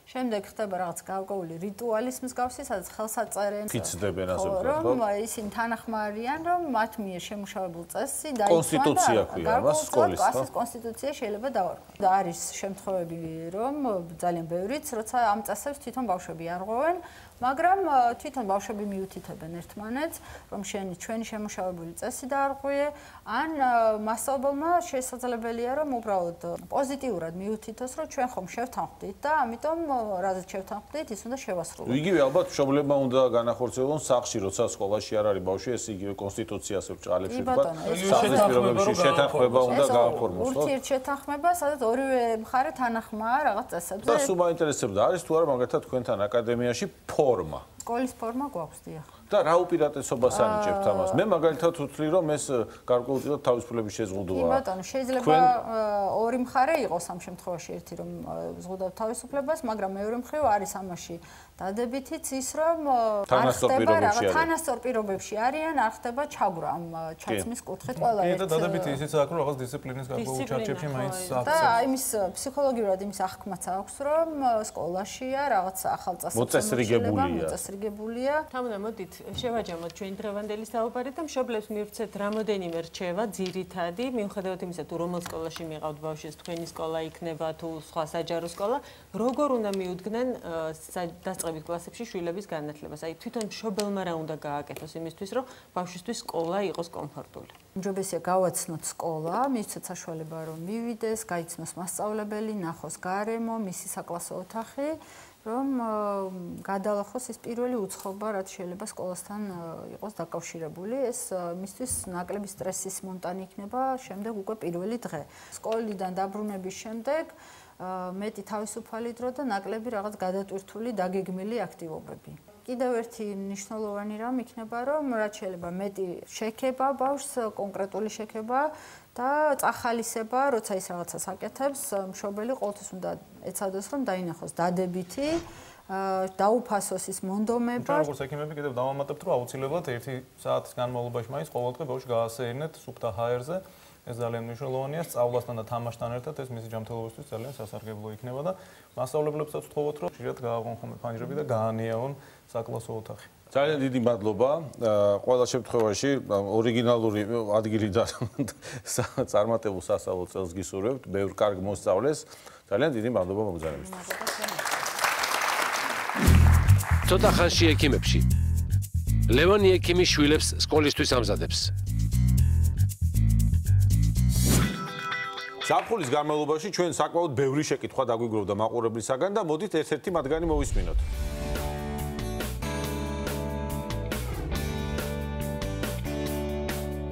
შემდეგ ხდება რაღაც გარკვეული რიტუალის მსგავსი, სადაც ხელს აწერენ. ფიცდებენ ასე ვთქვათ, რომ ისინი თანახმარიან, რომ მათ მიერ შემუშავებულ წესს დაიცვან. კონსტიტუცია ქვია მას სკოლის, ხო? კლასის კონსტიტუცია შეიძლება დავარქვათ. და არის შემთხვევები, რომ ძალიან ბევრიც, როცა ამ წესებს თვითონ ბავშვები არღვევენ, მაგრამ თვითონ ბავშვები მიუთითებენ ერთმანეთს, რომ ჩვენი შემუშავებული წესი დაარღვიე, ან მასწავლებელმა შესაძლებელია, რომ უბრალოდ პოზიტიურად მიუთითოს, რომ ჩვენ ხომ შევთანხმდით და ამიტომ რაზეც შევთანხმდით, ის უნდა შევასრულოთ. იგივე ალბათ მშობლებმა უნდა განახორციელონ სახლში, როცა სკოლაში არ არის ბავშვი, ეს იგივე კონსტიტუციას ვრჭალებში ვთქვათ, სახლის პირობებში შეთანხმება უნდა გააფორმოს, ხო? ურთიერთშეთანხმება, სადაც ორივე მხარე თანახმაა რაღაც წესებზე. და სულ მაინტერესებდა, არის თუ არა მაგალითად თქვენთან აკადემიაში ფორმა? სკოლის ფორმა გვაქვს, დიახ. და რა უპირატესობას ანიჭებთ ამას? მე მაგალითად ვთვლი, რომ ეს გარკვეულწილად თავისუფლების შეზღუდვაა. კი ბატონო, შეიძლება ორი მხარე იყოს ამ შემთხვევაში, ერთი რომ ზღუდავთ თავისუფლებას, მაგრამ მეორე მხრივ არის ამაში დადებითიც ის, რომ არ ხდება რაღაც თანასწორ პირობებში არიან, არ ხდება ჩაგვრა ამ ჩაცმის კუთხით ყველა ერთ. და დადებითი ისიც აქვს, რომ რაღაც დისციპლინის გარკვეულ ჩარჩებში მაინც და იმის ფსიქოლოგიურად იმის აღქმაც აქვს, რომ სკოლაშია რაღაც ახალ წასაწევს მოწესრიგებულია. თამნა მოდით შევაჯამოთ ჩვენ დღევანდელი საუბარი და მშობლებს მივცეთ რამოდენიმე რჩევა ძირითადი, მიუხედავად იმისა, თუ რომელ სკოლაში მიყავთ ბავშვს, თქვენი სკოლა იქნება თუ სხვა საჯარო სკოლა, როგორ უნდა მიუდგნენ დასწრებით კლასებში შვილების განათლებას. აი თვითონ მშობელმა რა უნდა გააკეთოს იმისთვის, რომ ბავშვისთვის სკოლა იყოს კომფორტული. უმჯობესია გავაცნოთ სკოლა, მისცეთ საშუალება რომ მივიდეს, გაიცნოს მასწავლებელი, ნახოს გარემო, მისი საკლასო ოთახი. რომ გადალახოს ის პირველი უცხობა, რაც შეიძლება სკოლასთან იყოს დაკავშირებული, ეს მისთვის ნაკლები სტრესის მომტანი იქნება შემდეგ უკვე პირველი დღე. სკოლიდან დაბრუნების შემდეგ მეტი თავისუფალი დრო და ნაკლები რაღაც გადატვირთული დაგეგმილი აქტივობები. კიდევ ერთი მნიშვნელოვანი რამ იქნება, რომ რაც შეიძლება მეტი შექება ბავშვს, კონკრეტული შექება და წახალისება, როცა ის რაღაცას აკეთებს, მშობელი ყოველთვის უნდა ეცადოს, რომ დაინახოს დადებითი დაუფასოს ის მონდომება. ჩვენ როგორც ექიმები კიდევ დავამატებთ, რომ აუცილებლად 1 საათის განმავლობაში მაინც ყოველდღე ბავშვი გაასეირნეთ სუფთა ჰაერზე. ეს ძალიან მნიშვნელოვანია, სწავლასთან და თამაშთან ერთად ეს მისი ჯანმრთელობისთვის ძალიან სასარგებლო იქნება და მასწავლებლებსაც ვთხოვოთ, რომ ხშირად გააღონ ხოლმე ფანჯრები და გაანიავონ საკლასო ოთახი. ძალიან დიდი მადლობა. ყველა შემთხვევაში ორიგინალური ადგილი და წარმატებულ სასწავლო წელს გისურვებთ. ბევრ კარგ მოსწავლეს. ძალიან დიდი მადლობა მოგზაურობისთვის. ცოტა ხანში ექიმებში. ლევანი ექიმი შვილებს სკოლისთვის ამზადებს. ზაფხულის განმავლობაში ჩვენ საკმაოდ ბევრი შეკითხვა დაგვიგროვდა მაყურებლისაგან და მოდით ერთ-ერთი მათგანი მოვისმინოთ.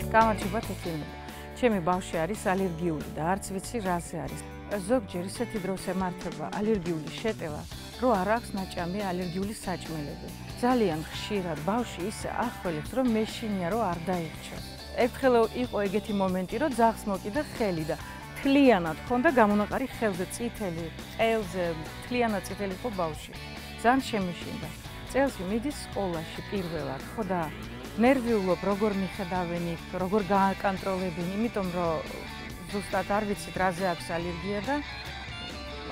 გამარჯობა ექიმები. ჩემი ბავშვი არის ალერგიული და არც ვიცი რაზე არის. ზოგჯერ ისეთი დროს ემართება ალერგიული შეტევა, რომ არ აქვს ნაჭამი ალერგიული საჭმელები. ძალიან ხშირად ბავშვი ისე ახველებს, რომ მეშინია რომ არ დაირჩეს. ერთხელ იყო ეგეთი მომენტი, რომ ძაღლს მოკიდა ხელი და თლიანად ხონდა გამონაყარი ხელზე წითელი, ყელზე თლიანად წითელი ხო ბავშვი. ძალიან შემეშინდა. წელს მიდის სკოლაში პირველად, ხო და ნერვიულობ, როგორ მიხედავენ იქ, როგორ გააკონტროლებენ, იმიტომ რომ ზუსტად არ ვიცით რაზე აქვს ალერგია და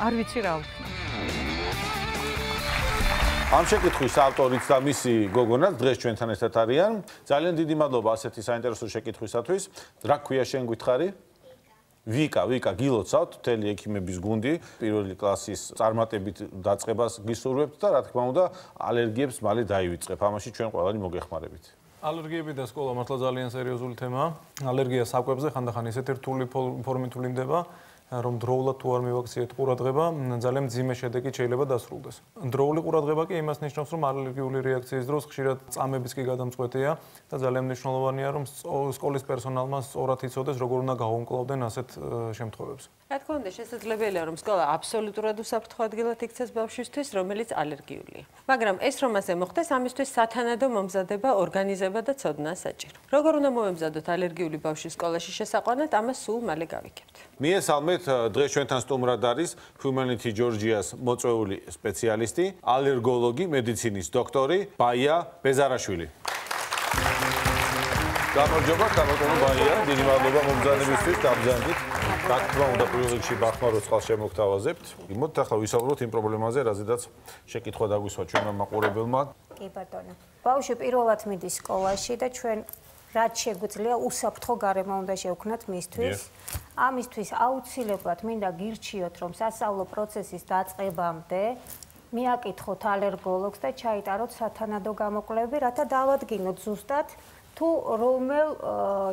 არ ვიცი რა ვქნა. ამ შეკითხვის ავტორიც და მისი გოგონაც დღეს ჩვენთან ერთად არიან. ძალიან დიდი მადლობა ასეთი საინტერესო შეკითხვისათვის. რა ქვია შენ გითხარი? ვიკა, გილოცავთ მთელი ექიმების გუნდი, პირველი კლასის წარმატებით დაწყებას გისურვებთ და რა თქმა უნდა, ალერგიებს მალე დაივიწყებ. ამაში ჩვენ ყველანი მოგეხმარებით. ალერგიები და სკოლა მართლა ძალიან სერიოზული თემაა. ალერგია საკვებზე ხანდახან ისეთი რთული ფორმით ვლინდება, რომ დროულად თუ არ მივაქციეთ ყურადღება, ძალიან მძიმე შედეგი შეიძლება დასრულდეს. დროული ყურადღება კი იმას ნიშნავს, რომ ალერგიული რეაქციის დროს ხშირად წამებიც კი გადამწყვეტია და ძალიან მნიშვნელოვანია, რომ სკოლის პერსონალმა სწორად იცოდეს, როგორ უნდა გაუმკლავდნენ ასეთ შემთხვევებს. რა თქმა უნდა, შესაძლებელია, რომ სკოლა აბსოლუტურად უსაფრთხო ადგილად იქცეს ბავშვისთვის, რომელიც ალერგიულია. მაგრამ ეს რომ ასე მოხდეს, ამისთვის სათანადო მომზადება, ორგანიზება და ცოდნა საჭირო. როგორ უნდა მომემზადოთ ალერგიული ბავშვი სკოლაში შესაყვანად, ამას სულ მალე გავიქებთ. მიესალმეთ, დღეს ჩვენთან სტუმრად არის Humanity Georgia-ს მოწვეული სპეციალისტი, ალერგოლოგი, მედიცინის დოქტორი ბაია ბეზარაშვილი. გამარჯობა, გამარჯობა ბაია, დიდი მადლობა მომბრძანებისთვის, გამბრძანდით. რა თქმა უნდა, პირველ რიგში ბახმარო წყალს შემოგთავაზებთ. იმოდით ახლა ვისაუბროთ იმ პრობლემაზე, რაზედაც შეკითხვა დაგვისვა ჩვენმა მაყურებელმა. კი ბატონო. ბავშვი პირველად მიდის სკოლაში და ჩვენ რაც შეგვიძლია უსაფრთხო გარემო უნდა შევქმნათ მისთვის. ამისთვის აუცილებლად მინდა გირჩიოთ, რომ სასწავლო პროცესის დაწყებამდე მიაკითხოთ ალერგოლოგს და ჩაიტაროთ სათანადო გამოკვლევები, რათა დავადგინოთ ზუსტად თუ რომელ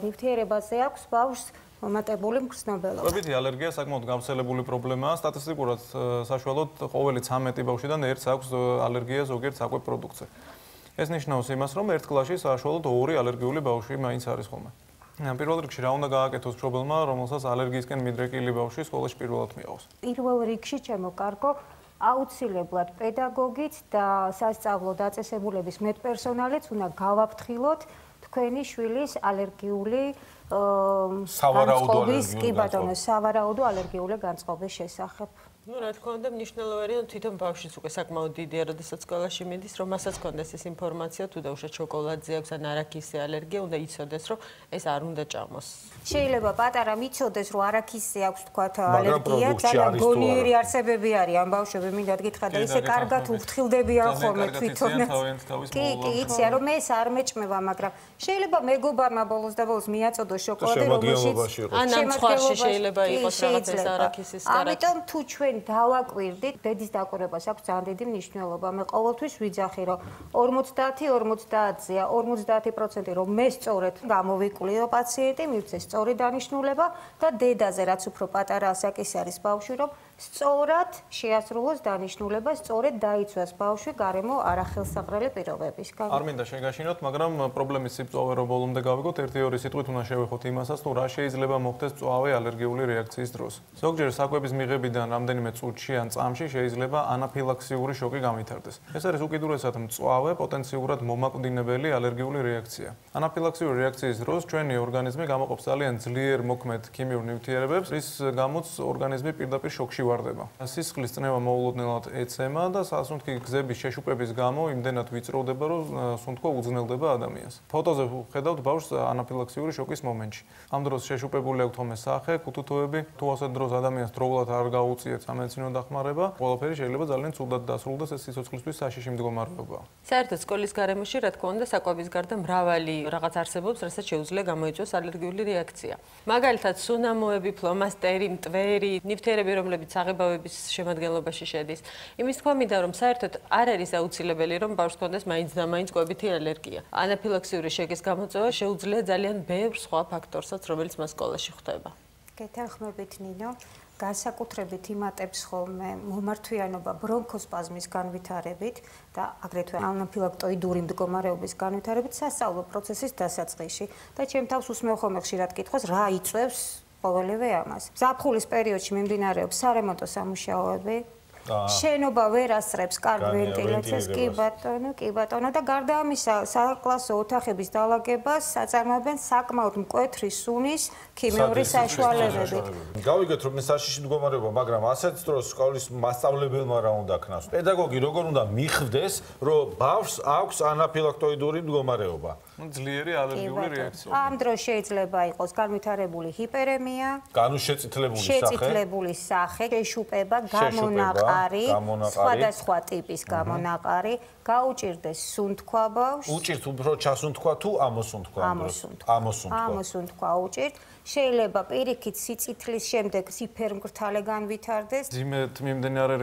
ნივთიერებაზე აქვს ბავშვს მომატებული მგრძნობელობა. ყვებითი ალერგია საკმაოდ გავრცელებული პრობლემაა. სტატისტიკურად საშუალოდ ყოველი 13 ბავშვიდან ერთს აქვს ალერგია ზოგიერთ საკვებ პროდუქტზე. ეს ნიშნავს იმას, რომ ერთ კლასში საშუალოდ 2 ალერგიული ბავშვი მაინც არის ხოლმე. პირველ რიგში რა უნდა გააკეთოს მშობელმა, რომელსაც ალერგიისკენ მიდრეკილი ბავშვი სკოლაში პირველად მიაყოს? პირველ რიგში ჩემო კარგო, აუცილებლად პედაგოგიც და სასწავლო დაწესებულების медპერსონალიც უნდა გავაფრთხილოთ თქვენი შვილის ალერგიული განწყობის, კი ბატონო, სავარაუდო ალერგიული განწყობის შესახებ. Ну, რა თქმა უნდა, მნიშვნელოვანია, რომ თვითონ ბავშვიც უკვე საკმაოდ დიდია, როდესაც სკოლაში მიდის, რომ მასაც კონდეს ეს ინფორმაცია, თუ დაუშვათ შოკოლადზე აქვს ან არაქისზე ალერგია, უნდა იცოდეს, რომ ეს არ უნდა ჭამოს. შეიძლება პატარა მიცოდეს, რომ არაქისზე აქვს თქვათ ალერგია, ძალიან გონიერი არსებები არიან ბავშვები, მინდა გითხრა და ისე კარგად უფრთხილდებიან ხოლმე თვითონ. კი, იციან, რომ ეს არ მეჭმება, მაგრამ შეიძლება მეგობარმა ბოლოს და ბოლოს მიაწოდოს შოკოლადი, რომელშიც ან ამ სხვაში შეიძლება იყოს რაღაცა არაქისის კარაქი. ამიტომ თუ ჩვენ დავაკვირდით, დედის დაკვირვებას აქვს ძალიან დიდი მნიშვნელობა. მე ყოველთვის ვიძახი, რომ 50-50-ზეა, 50% რომ მე სწორედ გამოვიკვლიო პაციენტი, მივცე სწორი დანიშნულება და დედაზე, რაც უფრო პატარა ასაკის არის ბავშვი, რომ სწორად შეასრულოს დანიშნულება, სწორედ დაიცვას ბავშვი გარემო არახელსაყრელი პირობებისგან. არ მინდა შეგაშინოთ, მაგრამ პრობლემის სიბრტყე რო ბოლომდე გავიგოთ, 1-2 სიტყვით უნდა შევეხოთ იმასაც, თუ რა შეიძლება მოხდეს მწვავე ალერგიული რეაქციის დროს. ზოგჯერ საკვების მიღებიდან რამდენიმე წუთში ან წამში შეიძლება ანაფილაქსიური შოკი გამვითარდეს. ეს არის უკიდურესად მწვავე, პოტენციურად მომაკვდინებელი ალერგიული რეაქცია. ანაფილაქსიური რეაქციის დროს ჩვენი ორგანიზმი გამოყოფს ძალიან ძლიერ მოქმედ ქიმიურ ნივთიერებებს, რის გამოც ორგანიზმი პირდაპირ შოკში ივარდება. სისხლის წნევა მოულოდნელად ეცემა და სასუნთქი გზების შეშუპების გამო იმდენად ვიწროვდება, რომ სუნთქვა უძნელდება ადამიანს. ფოტოზე ხედავთ ბავშვს ანაფილაქსიური შოკის მომენტში. ამ დროს შეშუპებული აქვს თომე სახე, კუთუთოები, თუ ასეთ დროს ადამიანს დროულად არ გაუწიეთ სამედიცინო დახმარება, ყველაფერი შეიძლება ძალიან ცუდად დასრულდეს, ეს სიცოცხლისთვის საშიში მდგომარეობაა. საერთოდ სკოლის გარემოში, რა თქმა უნდა, საკვების გარდა მრავალი რაღაც არსებობს, რასაც შეუძლია გამოიწვიოს ალერგიული რეაქცია. მაგალითად, სუნამოები, ფლომასტერი, მტვერი, ნივთიერები, რომლებიც საღებავების შემადგენლობაში შედის. იმის თქმა მინდა, რომ საერთოდ არ არის აუცილებელი, რომ ბავშვს ჰქონდეს მაინც და მაინც კვებითი ალერგია. ანაფილაქსიური შოკის გამოწვევა შეუძლია ძალიან ბევრ სხვა ფაქტორსაც, რომელიც მას სკოლაში ხვდება. გეთანხმებით, ნინო. განსაკუთრებით იმატებს ხოლმე მომართვიანობა ბრონქოსპაზმის განვითარებით და აგრეთვე ანაფილაქტოიდური მდგომარეობის განვითარებით სასწავლო პროცესის დასაწყისში და ჩემ თავს უსმევ ხოლმე ხშირად კითხვას, რა იწვევს ყოველივე ამას. ზაფხულის პერიოდში მიმდინარეობს სარემონტო სამუშაოები. შენობა ვერ ასწრებს კარგ ვენტილაციას, კი ბატონო და გარდა ამისა საკლასო ოთახების დალაგებას აწარმოებენ საკმაოდ მკვეთრი სუნის ქიმიური საშუალებებით. გავიგეთ რომ ეს საშიში მდგომარეობა, მაგრამ ასეთ დროს სკოლის მასწავლებელმა რა უნდა ქნას? პედაგოგი როგორ უნდა მიხვდეს, რომ ბავშვს აქვს ანაფილაქტოიდური მდგომარეობა? ძლიერი ალერგიული რეაქცია. ამ დროს შეიძლება იყოს განვითარებული ჰიპერემია, შეწითლებული სახე, შეშუპება, გამონაყარი, სხვადასხვა ტიპის გამონაყარი, გაუჭირდეს სუნთქვა ბავშვს. უჭირთ უფრო ჩასუნთქვა თუ ამოსუნთქვა? ამოსუნთქვა უჭირთ. შეიძლება პირიქით სიწითლის შემდეგ სიფერმკრთალე განვითარდეს. ძიმეთ მიმდინარე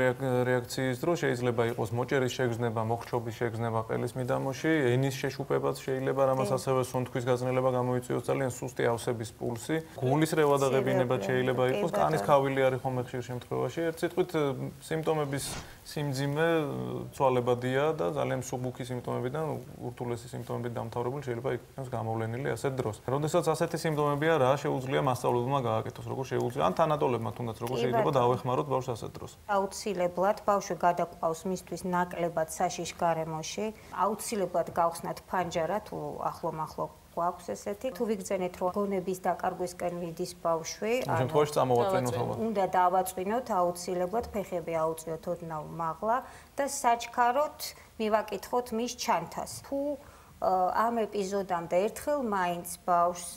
რეაქციის დროს შეიძლება იყოს მოჭერის შეგრძნება, მოხრჩობის შეგრძნება ყელის მიდამოში, ენის შეშუპებაც შეიძლება, რამაც ასევე სუნთქვის გაძნელება გამოიწვიოს, ძალიან სუსტი ავსების პულსი, გულის რევა და ღებინებაც შეიძლება იყოს, კანის ქავილი არის ხომ ხშირ შემთხვევაში. ერთ სიტყვით სიმპტომების სიმძიმე ცვალებადია და ძალიან მსუბუქი სიმპტომებიდან ურთულესი სიმპტომებით დამთავრებული შეიძლება იქნას გამოვლენილი ასეთ დროს. როდესაც ასეთი სიმპტომებია, რა შეუძლია მასწავლებელმა გააკეთოს, როგორ შეუძლია, ან თანატოლებმა თუნდაც როგორ შეიძლება დავეხმაროთ ბავშვს ასეთ დროს. აუცილებლად ბავშვი გადაყვავს მისთვის ნაკლებად საშიშ გარემოში, აუცილებლად გავხსნათ ფანჯარა თუ ახლო-მახლო გვაქვს ესეთი. თუ ვიგრძენეთ, რომ გონების დაკარგვისკენ მიდის ბავშვი, უნდა დავაწვინოთ აუცილებლად, ფეხები აუწიოთ ოდნავ მაღლა და საჩქაროდ მივაკითხოთ მის ჩანთას. თუ ამ ეპიზოდამდე ერთხელ მაინც ბავშვს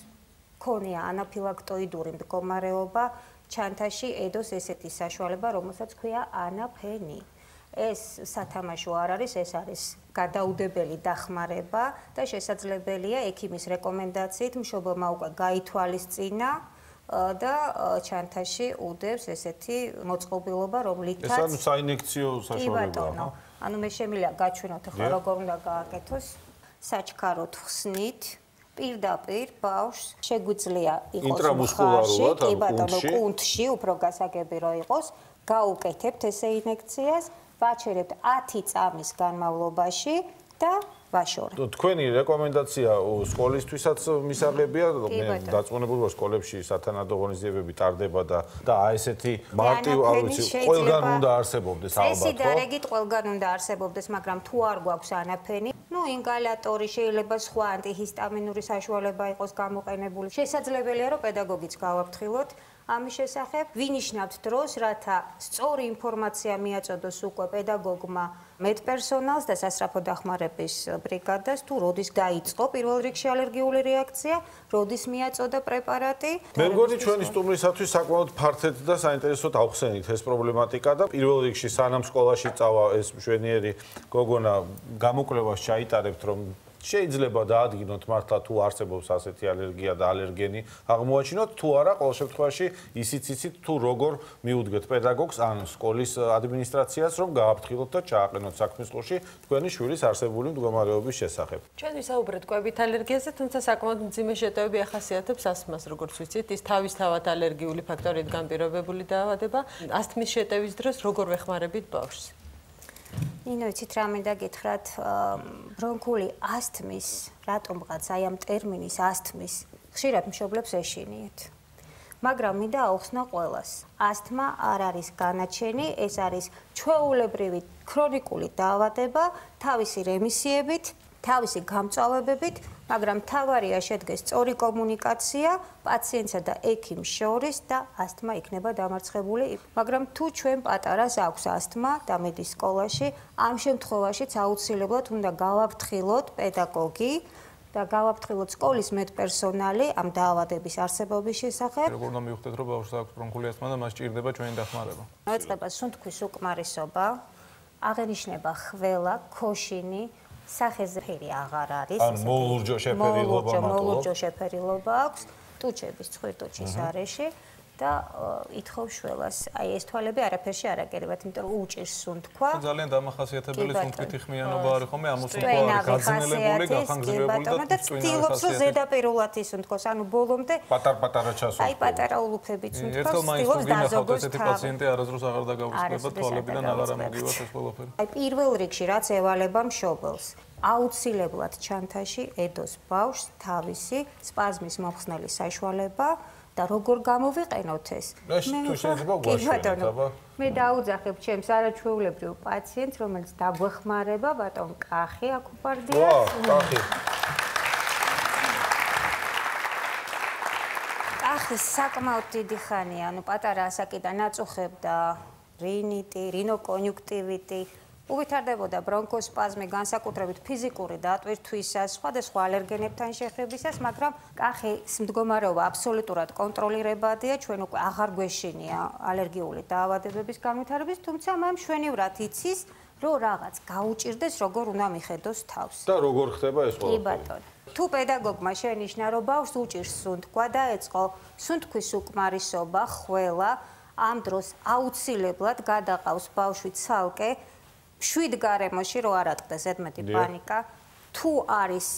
ქონია ანაფილაქტოიდური მდგომარეობა, ჩანთაში ედოს ესეთი საშუალება, რომელსაც ქვია ანაფენი. ეს სათამაშო არ არის, ეს არის გადაუდებელი დახმარება და შესაძლებელია ექიმის რეკომენდაციით მშობელმა უკვე გაითვალისწინა და ჩანთაში უდევს ესეთი მოწყობილობა, რომლითაც ეს ანუ საინექციო საშუალებაა. ანუ მე შემიძლია გაჩვენოთ ახლა როგორ უნდა გააკეთოს. საჩქაროდ ხსნით პირდაპირ ბავშვს შეგვიძლია იყოს მხარში, კი ბატონო, კუნთში, უფრო გასაგები რომ იყოს, გაუკეთებთ ესე ინექციას, ვაჩერებთ 10 წამის განმავლობაში და ვაშორებთ. თქვენი რეკომენდაცია სკოლისთვისაც მისაღებია, მე დაწუნებული ვარ სკოლებში სათანადო ღონისძიებები ტარდება და აი ესეთი მარტივ, ყველგან უნდა არსებობდეს ალბათ, ხო? წესი დარეგით ყველგან უნდა არსებობდეს, მაგრამ თუ არ გვაქვს ანაფენი, ინგალატორი შეიძლება სხვა ანტიჰისტამინური საშუალება იყოს გამოყენებული. შესაძლებელია, რომ პედაგოგიც გავაფრთხილოთ ამის შესახებ. ვინიშნავთ დროს, რათა სწორი ინფორმაცია მიაწოდოს უკვე პედაგოგმა მედპერსონალს და სასწრაფო დახმარების ბრიგადას, თუ როდის დაიწყო პირველ რიგში ალერგიული რეაქცია, როდის მიაწოდა პრეპარატი. მე მგონი ჩვენი სტუმრისათვის საკმაოდ ფართედ და საინტერესოდ ავხსენით ეს პრობლემატიკა და პირველ რიგში სანამ სკოლაში წავა ეს მშვენიერი გოგონა გამოკვლევას ჩაიტარებთ, რომ შეიძლება დაადგინოთ მართლა თუ არსებობს ასეთი ალერგია და ალერგენი აღმოაჩინოთ, თუ არა, ყოველ შემთხვევაში ისიც იცით თუ როგორ მიუდგეთ პედაგოგს ან სკოლის ადმინისტრაციას, რომ გააფრთხილოთ და ჩააყენოთ საქმის ყურში თქვენი შვილის არსებული მდგომარეობის შესახებ. ჩვენ ვისაუბრეთ კვებით ალერგიაზე, თუმცა საკმაოდ მძიმე შეტევები ახასიათებს ასთმას, როგორც ვიცით, ის თავისთავად ალერგიული ფაქტორით განპირობებული დაავადება. ასთმის შეტევის დროს როგორ ვეხმარებით ბავშვს? ნინო, იცით რა მინდა გითხრათ, ბრონქული ასთმის, რატომღაც აი ამ ტერმინის ასთმის ხშირად მშობლებს ეშინიათ. მაგრამ მინდა აუხსნა ყველას. ასთმა არ არის განაჩენი, ეს არის ჩვეულებრივი ქრონიკული დაავადება, თავისი რემისიებით თავისი გამწვავებებით, მაგრამ მთავარია შედგეს სწორი კომუნიკაცია პაციენტსა და ექიმს შორის და ასთმა იქნება დამარცხებული. მაგრამ თუ ჩვენ პატარას აქვს ასთმა და მიდის სკოლაში, ამ შემთხვევაშიც აუცილებლად უნდა გავაფრთხილოთ პედაგოგი და გავაფრთხილოთ სკოლის მედპერსონალი ამ დაავადების არსებობის შესახებ. როგორ უნდა მივხვდეთ, რომ ბავშვს აქვს ბრონქული ასთმა და მას სჭირდება ჩვენი დახმარება? მოეწყება სუნთქვის უკმარისობა, აღენიშნება ხველა, ქოშინი, სახეზე ფერი აღარ არის. ანუ მოულურჯო შეფერილობა მარტო. მოულურჯო შეფერილობა აქვს, ტუჩების ცხვირტუჩის არეში და ითხოვს შველას. აი ეს თვალები არაფერში არ აკერებათ, იმიტომ რომ უჭირს სუნთქვა. ძალიან დამახასიათებელი სუნთქვითი ხმიანობა არის ხომ, ამ სუნთქვა არის გაძნელებული, გახანგრძლივებული და ცდილობს რომ ზედაპირულად ისუნთქოს, ანუ ბოლომდე პატარ-პატარა ჩასვა. აი პატარა ულუფებით სუნთქავს, ერთელ მაინც ცდილობს დაზოგოს ესეთი პაციენტი არასდროს აღარ დაგავიწყდება თვალებიდან აღარ ამოგივას ეს ყველაფერი. აი პირველ რიგში რაც ევალება მშობელს, აუცილებლად ჩანთაში ედოს ბავშვს თავისი სპაზმის მომხსნელი საშუალება და როგორ გამოვიყენოთ ეს? თუ შეიძლება გვაშუქება. მე დაუძახებ ჩემს არაჩვეულებრივ პაციენტს, რომელიც დაგვეხმარება, ბატონ კახი აკუპარდია. კახი. კახი საკმაოდ დიდი ხანია, ანუ პატარა ასაკიდან აწუხებდა რინიტი, რინოკონიუნქტივიტი. უვითარდებოდა ბრონქოსპაზმი, განსაკუთრებით ფიზიკური დატვირთვისას, სხვადასხვა ალერგენებთან შეხებისას, მაგრამ კახის მდგომარეობა აბსოლუტურად კონტროლირებადია, ჩვენ უკვე აღარ გვეშინია ალერგიული დაავადებების განვითარების, თუმცა მან მშვენივრად იცის, რომ რაღაც გაუჭირდეს, როგორ უნდა მიხედოს თავს. და როგორ ხდება ეს კი ბატონო. თუ პედაგოგმა შენიშნა, რომ ბავშვს უჭირს სუნთქვა და ეწყო სუნთქვის უკმარისობა, ხველა, ამ დროს აუცილებლად გადაყავს ბავშვი ცალკე შვიდ გარემოში რო არ ატყდეს ზედმეტი პანიკა, თუ არის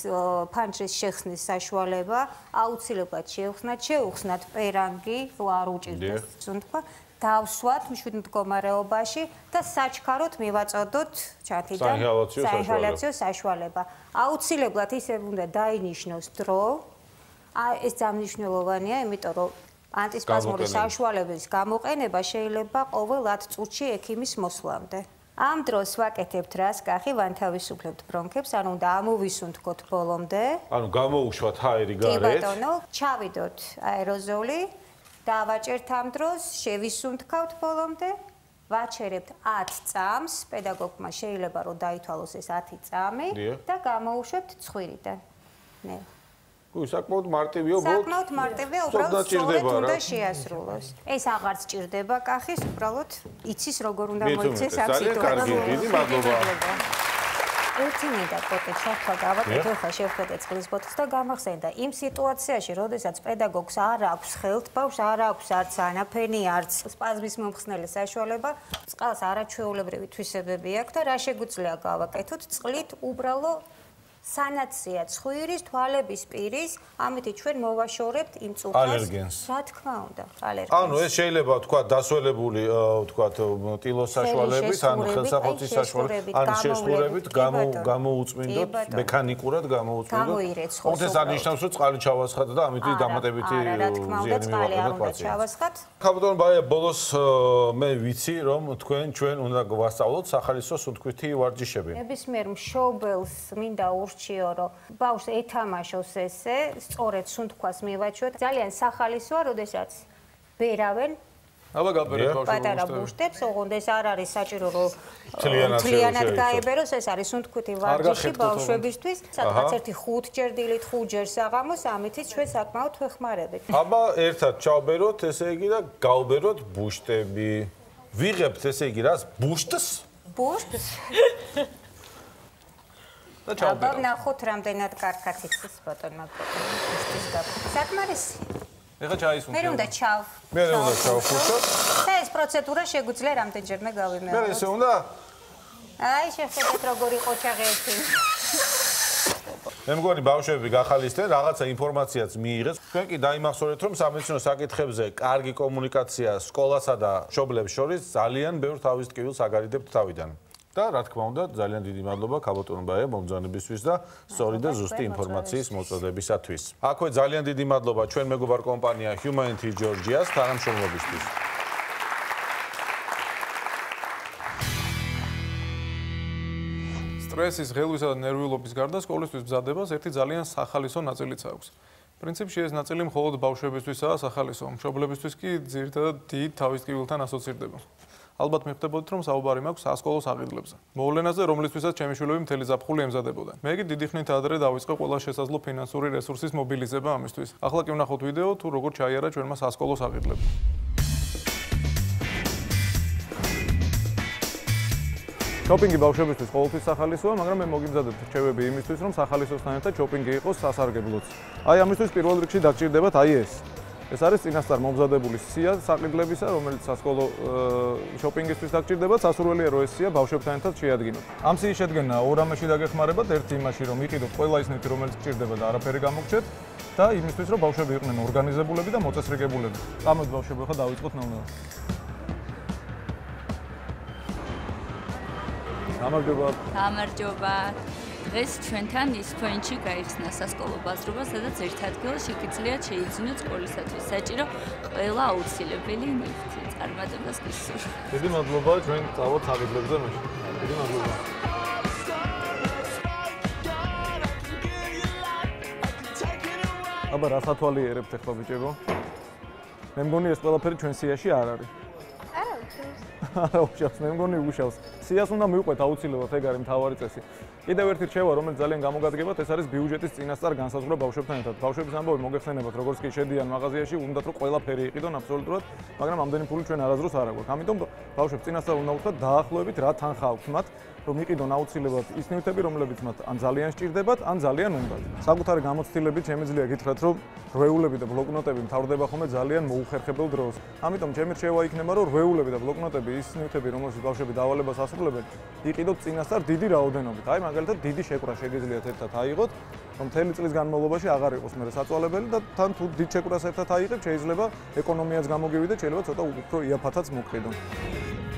ფანჯრის შეხსნის საშუალება, აუცილებლად შეუხსნათ პერანგი, რო არ უჭირდეს სუნთქვა, დავსვათ მშვიდ მდგომარეობაში და საჩქაროდ მივაწოდოთ ჩათიდან საინჰალაციო საშუალება. აუცილებლად ისე უნდა დაინიშნოს დრო. ეს ძალიან იმიტომ რომ ანტისპაზმური საშუალების გამოყენება შეიძლება ყოველ 10 წუთში ექიმის მოსვლამდე. ამ დროს ვაკეთებთ რას, კახი, ვანთავისუფლებთ ბრონქებს, ანუ უნდა ამოვისუნთქოთ ბოლომდე. ანუ გამოუშვათ აერი გარეთ. კი ბატონო, ჩავიდოთ აეროზოლი, დავაჭერთ ამ დროს, შევისუნთქავთ ბოლომდე, ვაჩერებთ 10 წამს, პედაგოგმა შეიძლება რომ დაითვალოს ეს 10 წამი და გამოუშვებთ ცხვირიდან. ნე. კუ საკმაოდ მარტივია, საკმაოდ მარტივია, უბრალოდ სწორედ უნდა შეასრულოს. ეს აღარ სჭირდება კახის, უბრალოდ იცის როგორ უნდა მოიქცეს ამ სიტუაციას. ძალიან კარგი, დიდი მადლობა. ერთი მინდა პოტე ჩახვა გავაკეთე, ხა შევხედე წყლის ბოთლს და გამახსენდა იმ სიტუაციაში, როდესაც პედაგოგს არ აქვს ხელთ, ბავშვს არ აქვს არც ანაფენი, არც სპაზმის მომხსნელი საშუალება, წყალს არაჩვეულებრივი თვისებები აქვს და რა შეგვიძლია გავაკეთოთ? წყლით უბრალო სანაცია ცხვირის, თვალების პირის, ამით ჩვენ მოვაშორებთ იმ წუხას. ალერგენს. რა თქმა უნდა, ალერგენს. ანუ ეს შეიძლება თქვა დასველებული, თქვა ტილოს საშუალებით, ან ხელსაყოთის საშუალებით, ან შეშლურებით გამოუწმინდოთ, მექანიკურად გამოუწმინდოთ. ოღონდ ეს არნიშნავს, რომ წყალი ჩავასხათ და ამით დამატებითი ზიანი მივაყენოთ პაციენტს. კაპიტან ბაია, ბოლოს მე ვიცი, რომ ჩვენ უნდა გვასწავლოთ სახალისო სუნთქვითი ვარჯიშები. ნებისმიერ მშობელს მინდა ურჩიო, რომ ბავშვს ეთამაშოს ესე, სწორედ სუნთქვას მივაჩვიოთ. ძალიან სახალისოა, როდესაც ბერავენ აბა გაბერეთ ბავშვს. პატარა ბუშტებს, ოღონდ ეს არ არის საჭირო, რომ მთლიანად გაებეროს, ეს არის სუნთქვითი ვარჯიში ბავშვებისთვის. სადღაც ერთი 5 ჭერდილით 5 ჯერ საღამოს, ამითიც ჩვენ საკმაოდ ვეხმარებით. აბა ერთად ჩავბეროთ, ესე იგი და გავბეროთ ბუშტები. ვიღებთ ესე იგი რას? ბუშტს? ბუშტს? და ჩავბერო. აბა ნახოთ რამდენად კარგად იცის ბატონმა ბუშტის გაბ. საკმარისი. ეხლა ჩაისუნთქე. მე უნდა ჩავ. მე უნდა ჩავხუშო. და ეს პროცედურა შეგვიძლია რამდენჯერმე გავიმეოროთ. მე ესე უნდა? აი შეხედეთ როგორი ყოჩაღი ერთი. მე მგონი ბავშვები გახალისდნენ, რაღაცა ინფორმაციაც მიიღეს. თქვენ კი დაიმახსოვრეთ, რომ სამედიცინო საკითხებზე კარგი კომუნიკაცია სკოლასა და მშობლებს შორის ძალიან ბევრ თავის ტკივილს აგარიდებთ თავიდან. და რა თქმა უნდა, ძალიან დიდი მადლობა კაპიტან ბაია მომბრძანებისთვის და სწორი და ზუსტი ინფორმაციის მოწოდებისათვის. აქვე ძალიან დიდი მადლობა ჩვენ მეგობარ კომპანია Humanity Georgia-ს თანამშრომლობისთვის. სტრესის, ღელვისა და ნერვიულობის გარდა სკოლისთვის მზადებას ერთი ძალიან სახალისო ნაწილიც აქვს. პრინციპში ეს ნაწილი მხოლოდ ბავშვებისთვისაა სახალისო, მშობლებისთვის კი ძირითადად დიდ თავისტკივილთან ასოცირდება. ალბათ მიხვდებოდით, რომ საუბარი მაქვს სასკოლო საყიდლებზე. მოვლენაზე, რომლისთვისაც ჩემი შვილები მთელი ზაფხული ემზადებოდნენ. მე კი დიდი ხნით ადრე დავიწყე ყველა შესაძლო ფინანსური რესურსის მობილიზება ამისთვის. ახლა კი ვნახოთ ვიდეო თუ როგორ ჩაიარა ჩვენმა სასკოლო საყიდლები. შოპინგი ბავშვებისთვის ყოველთვის სახალისოა, მაგრამ მე მოგიმზადებ რჩევები იმისთვის, რომ სახალისოსთან ერთად შოპინგი იყოს სასარგებლოც. აი ამისთვის პირველ რიგში დაგჭირდებათ აი ეს. ეს არის წინასწარ მომზადებული სია საყიდლებისა, რომელიც სასკოლო შოპინგისთვის დაგჭირდებათ, სასურველია რომ ეს სია ბავშვებთან ერთად შეადგინოთ. ამ სიის შედგენა ორ ამაში დაგეხმარებათ, ერთი იმაში რომ იყიდოთ ყველა ის ნივთი, რომელიც გჭირდება და არაფერი გამოგჩეთ და იმისთვის რომ ბავშვები იყვნენ ორგანიზებულები და მოწესრიგებულები. წამოდი ბავშვები, ახლა დავიწყოთ ნელ-ნელა. გამარჯობა. გამარჯობა. დღეს ჩვენთან ის პოინტში გაიხსნა სასკოლო ბაზრობა, სადაც ერთ ადგილას შეგიძლიათ შეიძინოთ სკოლისათვის საჭირო ყველა აუცილებელი ნივთი. წარმატებას გისურვებთ. დიდი მადლობა, ჩვენ წავით საყიდლებზე მაშინ. დიდი მადლობა. აბა რა სათვალიერებთ ახლა ბიჭებო? მე მგონი ეს ყველაფერი ჩვენ სიაში არ არის. არა უშავს, მე მგონი უშავს. სიას უნდა მივყვეთ აუცილებლად, ეგ არის მთავარი წესი. კიდევ ერთი რჩევა, რომელიც ძალიან გამოგადგებათ, ეს არის ბიუჯეტის წინასწარ განსაზღვრა ბავშვებთან ერთად. ბავშვების ამბავი მოგეხსენებათ, როგორც კი შედიან მაღაზიაში, უნდათ რომ ყველაფერი იყიდონ აბსოლუტურად, მაგრამ ამდენი ფული ჩვენ არასდროს არ აგვაქვს. ამიტომ ბავშვებს წინასწარ უნდა ვთქვათ, დაახლოებით რა თანხა აქვს მათ, რომ იყიდონ აუცილებლად ის ნივთები, რომლებიც მათ ან ძალიან სჭირდებათ, ან ძალიან უნდათ. საკუთარი გამოცდილებით შემიძლია გითხრათ, რომ რვეულები და ბლოკნოტები მთავრდება ხოლმე ძალიან მოუხერხებელ დროს. ამიტომ ჩემი რჩევა იქნება, რომ რვეულები და ბლოკნოტები ის ნივთები, რომელშიც ბავშვები დავალებას ასრულებენ, იყიდოთ წინასწარ დიდი რაოდენობით. აი მაგალითად დიდი შეკვრა შეგიძლიათ ერთად აიღოთ, რომ მთელი წლის განმავლობაში აღარ იყოს მერე საწვალებელი და თან თუ დიდ შეკვრას ერთად აიღებ, შეიძლება ეკონომიაც გამოგივიდეთ, შეიძლება ცოტა უფრო იაფათაც მოკრიდონ.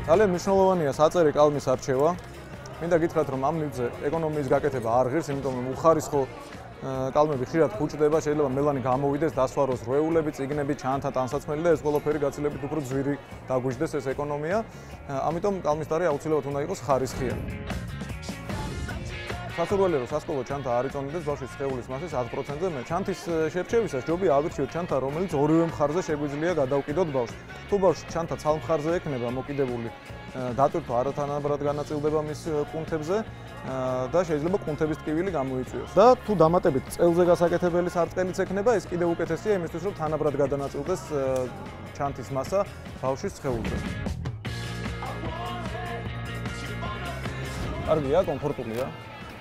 ძალიან მნიშვნელოვანია საწერე კალმის არჩევა. მინდა გითხრათ, რომ ამ ნივთზე ეკონომიის გაკეთება არ ღირს, იმიტომ რომ უხარისხო კალმები ხშირად ხუჭდება, შეიძლება მელანი გამოვიდეს, დასვაროს რვეულები, წიგნები, ჩანთა, ტანსაცმელი და ეს ყველაფერი გაცილებით უფრო ძვირი დაგვიждდეს ეს ეკონომია. ამიტომ კალმის ტარი აუცილებლად უნდა იყოს ხარისხიანი. სასურველია რომ სასკოლო ჩანთა არ იწონდეს ბავშვის სხეულის მასის 10%-ზე მეტ. ჩანთის შერჩევისას ჯობია ავირჩიოთ ჩანთა, რომელიც ორივე მხარზე შეგვიძლია გადავკიდოთ ბავშვს. თუ ბავშვი ჩანთა ცალ მხარზე ექნება მოკიდებული, დატვირთვა არათანაბრად განაწილდება მის კუნთებზე და შეიძლება კუნთების ტკივილი გამოიწვიოს. და თუ დამატებით წელზე გასაკეთებელი სარტყელიც ექნება, ეს კიდევ უკეთესია იმისთვის, რომ თანაბრად გადანაწილდეს ჩანთის მასა ბავშვის სხეულზე. კარგია, კომფორტულია.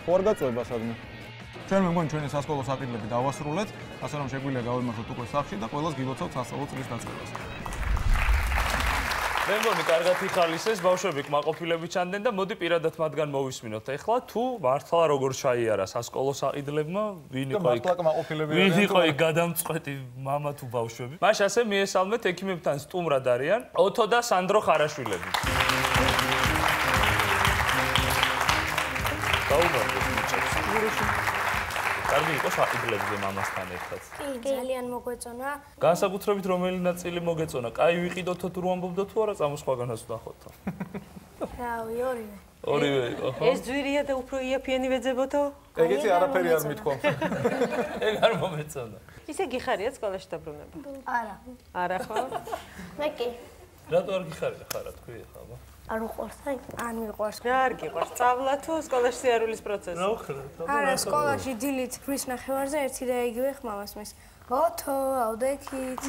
ხო არ გაწובה სადმე. ჩვენ მე მგონი ჩვენი სასკოლო საყიდლები დავასრულეთ, ასე რომ შეგვიძლია გავიმართოთ უკვე სახლში და ყველას გილოცავთ სასწავლო წლის დაწყებას. მე მგონი კარგად იხალისეს, ბავშვები კმაყოფილები ჩანდნენ და მოდი პირადად მათგან მოვისმინოთ. ეხლა თუ მართლა როგორ ჩაიარა სასკოლო საყიდლებმა, ვინ იყო იქ გადამწყვეტი მამა თუ ბავშვები? მაშ ასე მიესალმეთ ექიმებთან სტუმრად არიან ოთო და სანდრო ხარაშვილები. კარგი იყო საყიდლებზე მამასთან ერთად. კი, ძალიან მოგვეწონა. განსაკუთრებით რომელი ნაწილი მოგეწონა? კაი ვიყიდოთო თუ ამბობდო თუ არა წამო სხვაგანაც ვნახოთო? რავი, ორივე. ორივე იყო, ხო? ეს ძვირია და უფრო იაფიანი ვეძებოთო? ეგ იცი არაფერი არ მithქვა. ეგ არ მომეწონა. ისე გიხარია სკოლაში დაბრუნება? არა. არა ხო? მე კი. რატო არ გიხარია ხარა თქვი ახლა? არ უყვარს, აი, არ მიყვარს. რა არ გიყვარს? სწავლა თუ სკოლაში სიარულის პროცესი? რა უხრა? არა, სკოლაში დილით რის ნახევარზე ერთი და იგივე ხმამას მის. ოთო, ავდექით.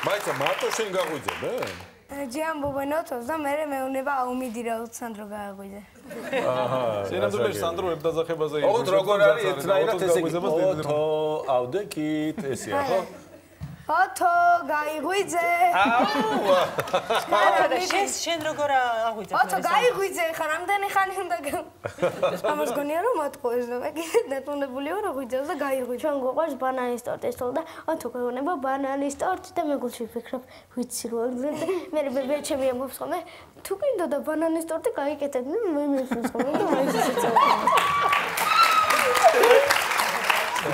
მაიცა მარტო შენ გაღვიძებე? ჯამბობენ ოთოს და მე მეუნება აუმიდირა სანდრო გააღვიძე. აჰა. სინამდვილეში სანდრო ერთდაზახებაზე იყო. ოთო როგორ არის ერთნაირად ესე იგი ოთო, ავდექით, ესეა ხო? ოთო, გაიღვიძე. აუ. არა, შენ როგორ აღვიძე? ოთო, გაიღვიძე, ხა რამდენი ხანი უნდა ამას გონია რომ მოტყუეს და მე კიდე დატუნებული ვარ აღვიძე და გაიღვიძე. ჩვენ გვყვარს ბანანის ტორტი თол და ოთო გვეუბნება ბანანის ტორტი და მე გულში ვფიქრობ, ვიცი რომ მე ბებეჩები ამბობს ხოლმე, თუ გინდა და ბანანის ტორტი გაიკეთებ, მე მესმის ხოლმე და მაინც ისეც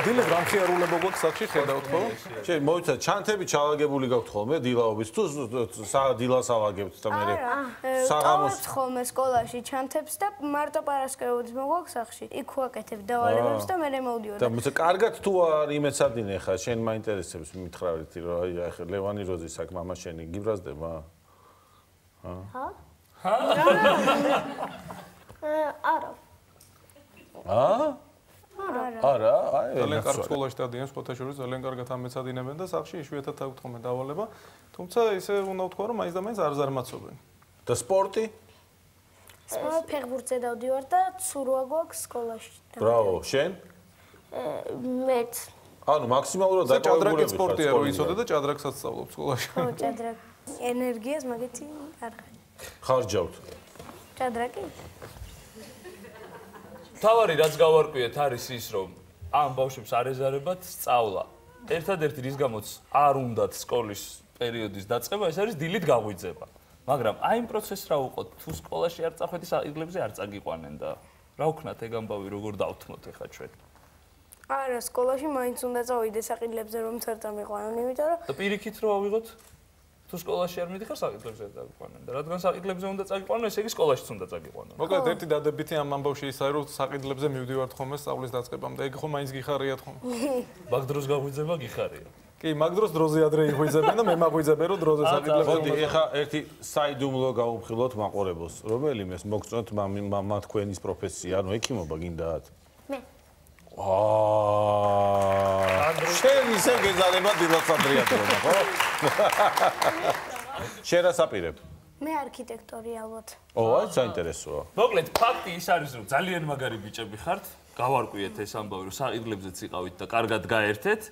დილით რამხიარულებო გვაქვს სახში ხედავთ ხო? შენ მოიცადე ჩანთები ჩალაგებული გაქვთ ხოლმე დილაობის თუ დილას ავაგებთ და მე საღამოს ხოლმე სკოლაში ჩანთებს და მარტო პარასკევებს მოგვაქვს სახში. იქ ვაკეთებ დავალებებს და მე მოვდიოდი. და მოიცა კარგად თუ არ იმეცადინე ხა შენ მაინტერესებს მითხრავით რომ აი ახლა ლევანი როზის აქ მამა შენი გიბრაზდება? ჰა? არა. არა, აი ძალიან კარგ სკოლაში დადიან სხვათა შორის ძალიან კარგად ამეცადინებენ და სახში იშვიათად აქვთ ხოლმე დავალება. თუმცა ისე უნდა ვთქვა რომ მაინც და მაინც არ ზარმაცობენ. და სპორტი? სპორტ ფეხბურთზე დავდივარ და ცურვა გვაქვს სკოლაში. ბრავო, შენ? მეც. ანუ მაქსიმალურად ჭადრაკი სპორტია რო იცოდე და ჭადრაკსაც სწავლობ სკოლაში. ხო, ჭადრაკი. ენერგიას მაგეთი არ ხარჯავთ. ჭადრაკი? თავარი რაც გავარკვიეთ არის ის რომ ამ ბავშვებს არ ეზარებათ სწავლა. ერთადერთი რის გამოც არ უნდათ სკოლის პერიოდის დაწყება ეს არის დილით გაღვიძება. მაგრამ აი იმ პროცესს რა უყოთ თუ სკოლაში არ წახვედი საყიდლებზე არ წაგიყვანენ და რა ვქნათ ეგ ამბავი როგორ დავთმოთ ეხა ჩვენ? არა, სკოლაში მაინც უნდა წავიდე საყიდლებზე რომ არ წამიყვანონ, იმიტომ რომ და პირიქით რო ავიღოთ თუ სკოლაში არ მიდიხარ საყიდლებზე არ წაგიყვანენ და რადგან საყიდლებზე უნდა წაგიყვანონ, ესე იგი სკოლაშიც უნდა წაგიყვანონ. მოკლედ ერთი დადებითი ამ ამბავში ის არის რომ საყიდლებზე მივდივართ ხოლმე სწავლის დაწყებამდე. ეგ ხო მაინც გიხარიათ ხოლმე. მაგ დროს გაღვიძება გიხარია. კი, მაგ დროს დროზე ადრე იღვიძებენ და მე მაღვიძებენ რომ დროზე საყიდლებზე. მოდი, ეხა ერთი საიდუმლო გავუფრთხილოთ მაყურებელს. რომელიმეს მოგწონთ მამა თქვენის პროფესია, ანუ ექიმობა გინდათ? მე. შენ ისე გეზარება დილას ადრიატონა, ხო? შენ რა საპირებ? მე არქიტექტორი ალბათ. აი, საინტერესოა. მოკლედ, ფაქტი ის არის, რომ ძალიან მაგარი ბიჭები ხართ. გავარკვიეთ ეს ამბავი, რომ საყიდლებზეც იყავით და კარგად გაერთეთ.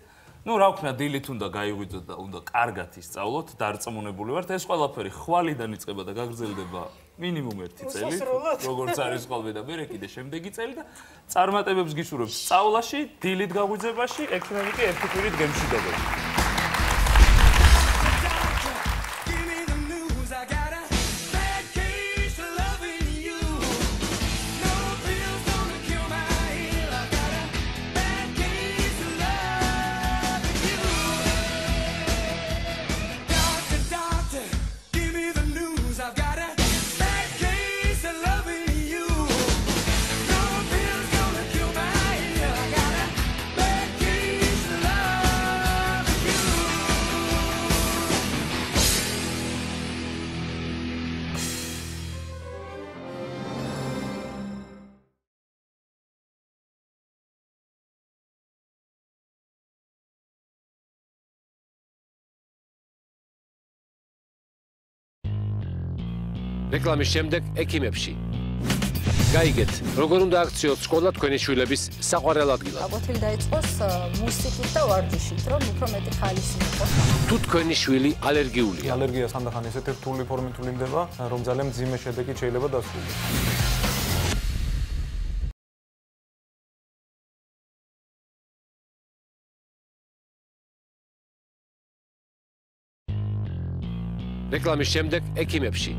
ნუ რა ვქნა, დილით უნდა გაიღვიძოთ და უნდა კარგად ისწავლოთ, დარწმუნებული ვართ, ეს ყველაფერი ხვალიდან იწყება და გაგრძელდება მინიმუმ 1 წელი, როგორც არის ხოლმე და მე კიდე შემდეგი წელი და წარმატებებს გისურვებთ სწავლაში, დილით გაღვიძებაში, ექიმები კი ერთი კვირით გემშვიდობები. რეკლამის შემდეგ ექიმებში. გაიგეთ, როგორ უნდა აქციოთ სკოლა თქვენი შვილების საყვარელ ადგილად. აკვეთილი დაიწყოს მუსიკით და ვარჯიშით, რომ უფრო მეტი ხალისი იყოს. თუ თქვენი შვილი ალერგიულია. ალერგია სანდახან ესეთი რთული ფორმით ვლინდება, რომ ძალიან მძიმე შედეგი შეიძლება დასრულდეს. რეკლამის შემდეგ ექიმებში.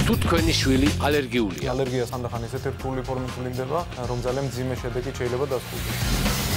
თუ თქვენი შვილი ალერგიულია. ალერგია სანდახან ესეთი რთული ფორმით ვლინდება, რომ ძალიან მძიმე შედეგი შეიძლება დასრულდეს.